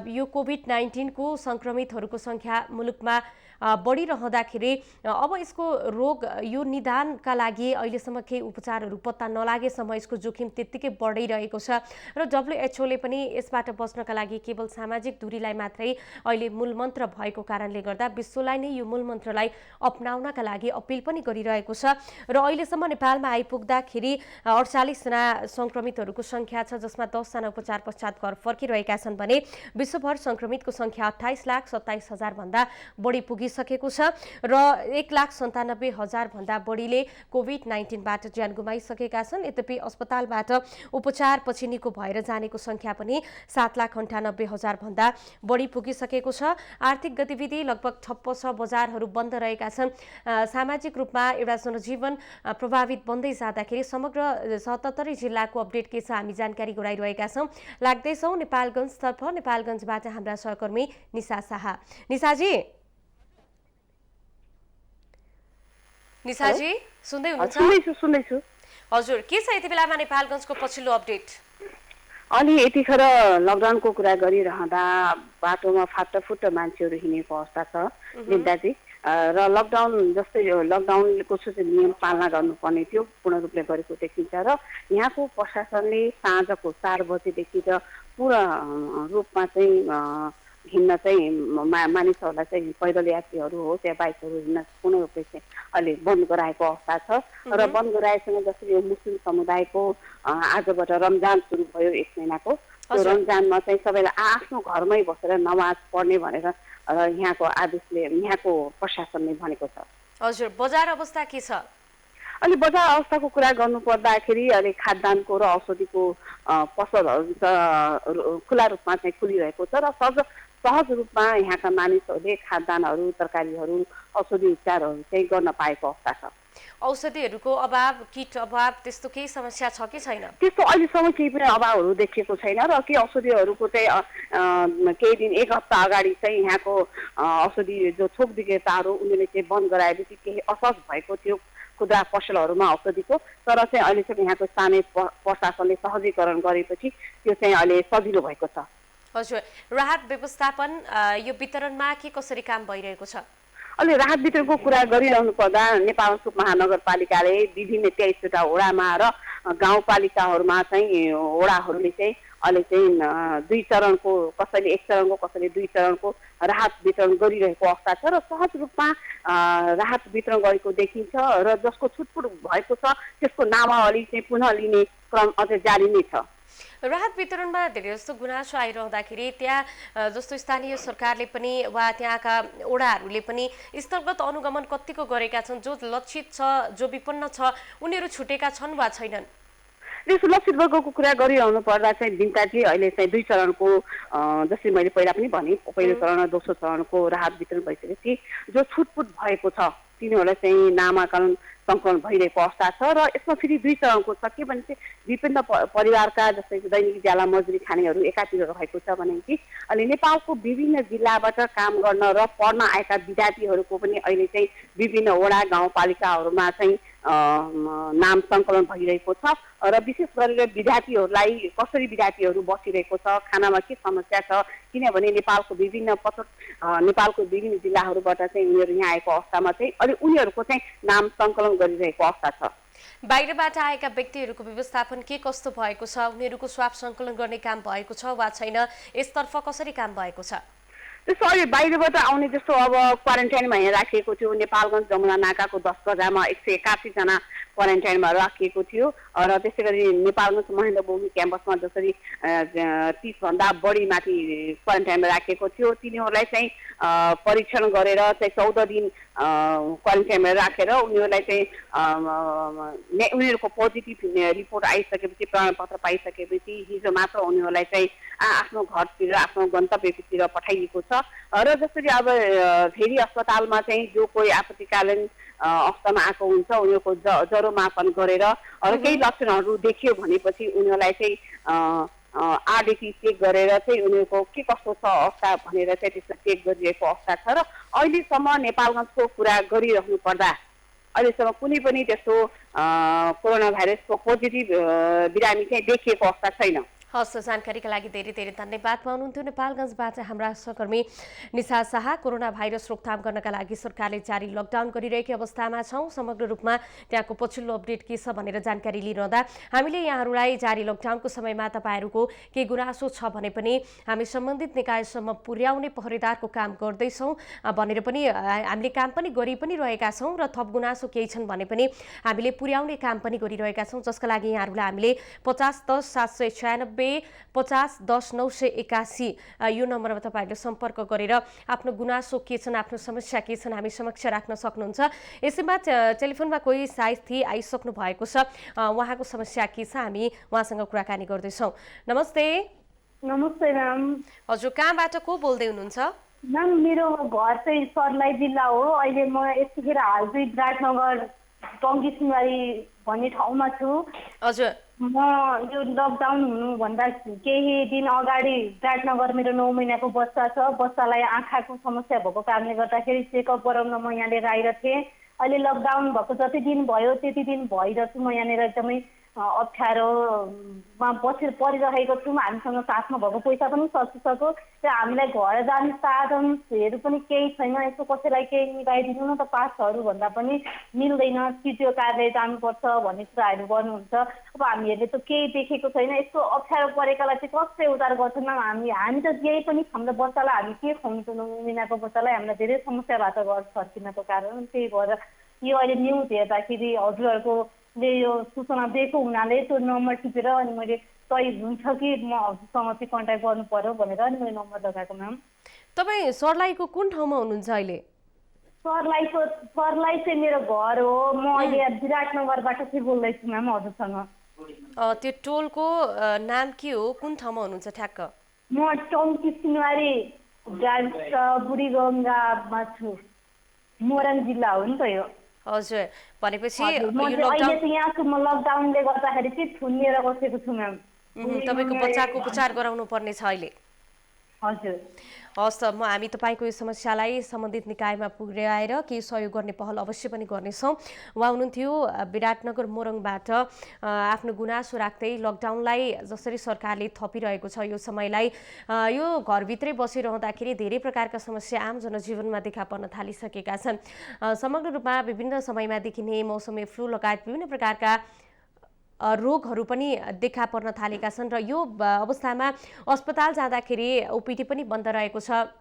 यो कोभिड-19 को संक्रमितहरूको संख्या मुलुकमा बढिरहँदाखेरि अब यसको रोग यो निदानका लागि अहिलेसम्म केही उपचारहरू पत्ता नलागेसम्म यसको जोखिम त्यत्तिकै बढिरहेको छ र WHO ले पनि यसबाट बच्नका लागि केवल सामाजिक दूरीलाई मात्रै अहिले मूलमन्त्र भएको कारणले गर्दा विश्वलाई नै यो मूलमन्त्रलाई अपनाउनका लागि अपिल पनि गरिरहेको छ। र अहिलेसम्म नेपालमा आइपुग्दाखेरि 48 जना संक्रमितहरूको संख्या छ, जसमा 10 जना उपचार पश्चात घर फर्किरहेका छन् भने विश्वभर संक्रमितको संख्या 28,27,000 भन्दा बढी पुगिसकेको छ र 1,97,000 भन्दा बढीले कोभिड-19 बाट ज्यान गुमाइसकेका छन्। यद्यपि अस्पतालबाट उपचार पछि निको भएर जानेको संख्या पनि 7,98,000 भन्दा बढी पुगिसकेको छ। आर्थिक गतिविधि लगभग ठप्प छ, बजारहरू बन्द रहेका छन्। सामाजिक रूपमा एउटा जनजीवन प्रभावित बन्दै जाँदाखेरि समग्र 77 जिल्लाको अपडेट के छ हामी जानकारी गराइरहेका छौँ। लाग्दैछौँ नेपालगञ्जतर्फ। नेपालगञ्जबाट हाम्रा सहकर्मी निशा शाह। निशाजी सुन्दै हुनुहुन्छ? सुन्दैछु। हजुर, के छ यति बेलामा नेपालगञ्जको पछिल्लो अपडेट? अनि यतिखेर लकडाउनको कुरा गरिरहँदा बाटोमा फाटफुट मान्छेहरू हिँडेको अवस्था छ निन्दाजी। र लकडाउन जस्तै लकडाउनको नियम पालना गर्नुपर्ने थियो पूर्ण रूपले गरेको देखिन्छ र यहाँको प्रशासनले साँझको 4 बजेदेखि त पूर्ण रूपमा चाहिँ हिँड्न चाहिँ मानिसहरूलाई चाहिँ पैदल यात्रीहरू होस् या बाइकहरू हिँड्न पूर्ण रूपले चाहिँ अहिले बन्द गराएको अवस्था छ। र बन्द गराएसँग जसरी यो मुस्लिम समुदायको आजबाट रमजान सुरु भयो 1 महिनाको, त्यो रमजानमा चाहिँ सबैलाई आफ्नो घरमै बसेर नमाज पढ्ने भनेर यहाँको आदेशले यहाँको प्रशासनले भनेको छ। हजुर, बजार अवस्था के छ? अनि बजार अवस्थाको कुरा गर्नु पर्दाखेरि अहिले खाद्यान्नको र औषधिको पसलहरू खुला रूपमा चाहिँ खुलिरहेको छ र सहज रूपमा यहाँका मानिसहरूले खाद्यान्नहरू, तरकारीहरू, औषधि उपचारहरू चाहिँ गर्न पाएको अवस्था छ। औषधिहरूको अभाव, किट अभाव त्यस्तो केही समस्या छ कि छैन? त्यस्तो अहिलेसम्म केही पनि अभावहरू देखिएको छैन र के औषधिहरूको चाहिँ केही दिन 1 हप्ता अगाडि चाहिँ यहाँको औषधि जो थोक विक्रेताहरू उनीहरूले चाहिँ बन्द गराएपछि केही असहज भएको थियो खुद्रा पसलहरूमा औषधिको, तर चाहिँ अहिले चाहिँ यहाँको स्थानीय प्रशासनले सहजीकरण गरेपछि त्यो चाहिँ अहिले सजिलो भएको छ। हजुर, राहत व्यवस्थापन यो वितरणमा के कसरी काम भइरहेको छ? अहिले राहत वितरणको कुरा गरिरहनु पर्दा नेपाल महानगरपालिकाले विभिन्न 23वटा वडामा र गाउँपालिकाहरूमा चाहिँ वडाहरूले चाहिँ अहिले चाहिँ 2 चरणको, कसैले 1 चरणको, कसैले 2 चरणको राहत वितरण गरिरहेको अवस्था छ र सहज रूपमा राहत वितरण गरेको देखिन्छ र जसको छुटपुट भएको छ त्यसको नामावली चाहिँ पुनः लिने क्रम अझै जारी नै छ। राहत वितरणमा धेरै जस्तो गुनासो आइरहँदाखेरि त्यहाँ जस्तो स्थानीय सरकारले पनि वा त्यहाँका ओडाहरूले पनि स्थलगत अनुगमन कतिको गरेका छन्? जो लक्षित छ, जो विपन्न छ, उनीहरू छुटेका छन् वा छैनन्? त्यसो लक्षित वर्गको कुरा गरिरहनु पर्दा चाहिँ बिन्ताजी अहिले चाहिँ 2 चरणको जसरी मैले पहिला पनि भने पहिलो चरण र दोस्रो चरणको राहत वितरण भइसकेपछि जो छुटपुट भएको छ तिनीहरूलाई चाहिँ नामाकरण सङ्कलन भइरहेको अवस्था छ र यसमा फेरि 2 चरणको छ के भने चाहिँ विभिन्न परिवारका जस्तै दैनिक ज्याला मजुरी खानेहरू एकातिर रहेको छ भने कि अहिले नेपालको विभिन्न जिल्लाबाट काम गर्न र पढ्न आएका विद्यार्थीहरूको पनि अहिले चाहिँ विभिन्न वडा गाउँपालिकाहरूमा चाहिँ नाम सङ्कलन भइरहेको छ र विशेष गरेर विद्यार्थीहरूलाई कसरी विद्यार्थीहरू बसिरहेको छ, खानामा के समस्या छ, किनभने नेपालको विभिन्न जिल्लाहरूबाट चाहिँ उनीहरू यहाँ आएको अवस्थामा चाहिँ अहिले उनीहरूको चाहिँ नाम सङ्कलन गरिरहेको अवस्था छ। बाहिरबाट आएका व्यक्तिहरूको व्यवस्थापन के कस्तो भएको छ? उनीहरूको स्वाप सङ्कलन गर्ने काम भएको छ वा छैन? यसतर्फ कसरी काम भएको छ? त्यस्तो अहिले बाहिरबाट आउने जस्तो अब क्वारेन्टाइनमा यहाँ राखिएको थियो नेपालगञ्ज जमुना नाकाको 10 गजामा 181 जना क्वारेन्टाइनमा राखिएको थियो र त्यसै गरी नेपालगञ्ज महेन्द्र भूमि क्याम्पसमा जसरी 30 भन्दा बढी माथि क्वारेन्टाइनमा राखिएको थियो तिनीहरूलाई चाहिँ परीक्षण गरेर चाहिँ 14 दिन क्वारेन्टाइनमा राखेर उनीहरूलाई चाहिँ उनीहरूको पोजिटिभ रिपोर्ट आइसकेपछि प्रमाणपत्र पाइसकेपछि हिजो मात्र उनीहरूलाई चाहिँ आफ्नो घरतिर आफ्नो गन्तव्यतिर पठाइएको छ र जसरी अब फेरि अस्पतालमा चाहिँ जो कोही आपत्तिकालीन अवस्थामा आएको हुन्छ उनीहरूको ज्वरो मापन गरेर केही लक्षणहरू देखियो भनेपछि उनीहरूलाई चाहिँ आरडिटी चेक गरेर चाहिँ उनीहरूको के कस्तो छ अवस्था भनेर चाहिँ त्यसलाई चेक गरिरहेको अवस्था छ र अहिलेसम्म नेपालगञ्जको कुरा गरिरहनु पर्दा अहिलेसम्म कुनै पनि त्यस्तो कोरोना भाइरसको पोजिटिभ बिरामी चाहिँ देखिएको अवस्था छैन। हस्, जानकारीका लागि धेरै धेरै धन्यवाद। हुनुहुन्थ्यो नेपालगञ्जबाट हाम्रा सहकर्मी निशा शाह। कोरोना भाइरस रोकथाम गर्नका लागि सरकारले जारी लकडाउन गरिरहेको अवस्थामा छौँ। समग्र रूपमा त्यहाँको पछिल्लो अपडेट के छ भनेर जानकारी लिइरहँदा हामीले यहाँहरूलाई जारी लकडाउनको समयमा तपाईँहरूको के गुनासो छ भने पनि हामी सम्बन्धित निकायसम्म पुर्याउने पहरेदारको काम गर्दैछौँ भनेर पनि हामीले काम पनि गरि पनि रहेका छौँ र थप गुनासो केही छन् भने पनि हामीले पुर्याउने काम पनि गरिरहेका छौँ, जसका लागि यहाँहरूलाई हामीले 50 10 796 50 10 981 यो नम्बरमा तपाईँहरूले सम्पर्क गरेर आफ्नो गुनासो के छन्, आफ्नो समस्या के छन् हामी समक्ष राख्न सक्नुहुन्छ। यसैमा टेलिफोनमा कोही साथी आइसक्नु भएको छ, उहाँको समस्या के छ हामी उहाँसँग कुराकानी गर्दैछौँ। नमस्ते। नमस्ते म्याम। हजुर, कहाँबाट को बोल्दै हुनुहुन्छ? म्याम मेरो घर चाहिँ सर्लाही जिल्ला हो। अहिले म यतिखेर हाल चाहिँ विराटनगर टङ्की सिंहबारी भन्ने ठाउँमा छु। हजुर, म यो लकडाउन हुनुभन्दा केही दिन अगाडि विराटनगर मेरो 9 महिनाको बच्चा छ। बच्चालाई आँखाको समस्या भएको कारणले गर्दाखेरि चेकअप गराउन म यहाँ लिएर आइरहेको थिएँ। अहिले लकडाउन भएको जति दिन भयो त्यति दिन भइरहेको छु म यहाँनिर एकदमै अप्ठ्यारोमा परिरहेको छौँ। हामीसँग साथमा भएको पैसा पनि सकिसक्यो र हामीलाई घर जाने साधनहरू पनि केही छैन। यसो कसैलाई केही मिलाइदिनु न त, पासहरू भन्दा पनि मिल्दैन, सिडिओ कार्यालय जानुपर्छ भन्ने कुराहरू गर्नुहुन्छ। अब हामीहरूले त केही देखेको छैन। यस्तो अप्ठ्यारो परेकालाई चाहिँ कसले उद्धार गर्छन्? हामी त केही पनि हाम्रो बच्चालाई हामी के खुवाउँछौँ? 9 महिनाको बच्चालाई हामीलाई धेरै समस्या भएको घर फर्किनको कारण। त्यही भएर यो अहिले न्युज हेर्दाखेरि हजुरहरूको यो सूचना दिएको हुनाले त्यो नम्बर टिपेर अनि मैले सही हुन्छ कि म हजुरसँग चाहिँ कन्ट्याक्ट गर्नु पर्यो भनेर अनि मैले नम्बर लगाएको म्याम। तपाईँ सर्लाहीको कुन ठाउँमा हुनुहुन्छ अहिले? सर्लाही चाहिँ मेरो घर हो। म अहिले विराटनगरबाट चाहिँ बोल्दैछु म्याम हजुरसँग। त्यो टोलको नाम के हो? कुन ठाउँमा हुनुहुन्छ ठ्याक्क? म टङ्की सिंहबारी बुढी गङ्गामा छु। मोरङ जिल्ला हो नि त यो। हजुर, भनेपछि अहिले चाहिँ यहाँ छु। म लकडाउनले गर्दाखेरि चाहिँ थुनिएर बसेको छु म्याम। तपाईँको बच्चाको उपचार गराउनु पर्ने छ अहिले। हजुर, हस्, हामी तपाईँको यो समस्यालाई सम्बन्धित निकायमा पुर्याएर केही सहयोग गर्ने पहल अवश्य पनि गर्नेछौँ। उहाँ हुनुहुन्थ्यो विराटनगर मोरङबाट आफ्नो गुनासो राख्दै लकडाउनलाई जसरी सरकारले थपिरहेको छ यो समयलाई यो घरभित्रै बसिरहँदाखेरि धेरै प्रकारका समस्या आम जनजीवनमा देखा पर्न थालिसकेका छन्। समग्र रूपमा विभिन्न समयमा देखिने मौसमी फ्लू लगायत विभिन्न प्रकारका रोगहरू पनि देखा पर्न थालेका छन् र यो अवस्थामा अस्पताल जाँदाखेरि ओपिडी पनि बन्द रहेको छ।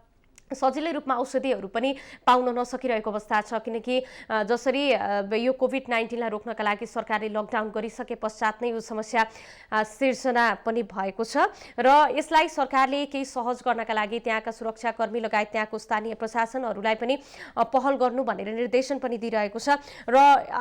सजिलै रूपमा औषधिहरू पनि पाउन नसकिरहेको अवस्था छ किनकि जसरी यो कोभिड-19 रोक्नका लागि सरकारले लकडाउन गरिसके पश्चात नै यो समस्या सिर्जना पनि भएको छ र यसलाई सरकारले केही सहज गर्नका लागि त्यहाँका सुरक्षाकर्मी लगायत त्यहाँको स्थानीय प्रशासनहरूलाई पनि पहल गर्नु भनेर निर्देशन पनि दिइरहेको छ र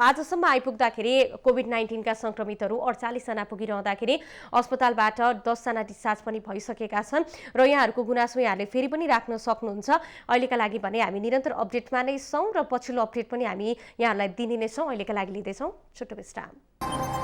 आजसम्म आइपुग्दाखेरि कोभिड-19 का संक्रमितहरू 48 जना पुगिरहँदाखेरि अस्पतालबाट 10 जना डिस्चार्ज पनि भइसकेका छन् र यहाँहरूको गुनासो यहाँले फेरि पनि राख्न सक्नुहुन्छ। अहिलेका लागि भने हामी निरन्तर अपडेटमा नै छौं र पछिल्लो अपडेट पनि हामी यहाँलाई दिने नै छौं। अहिलेका लागि लिँदै छौं छोटो विश्राम।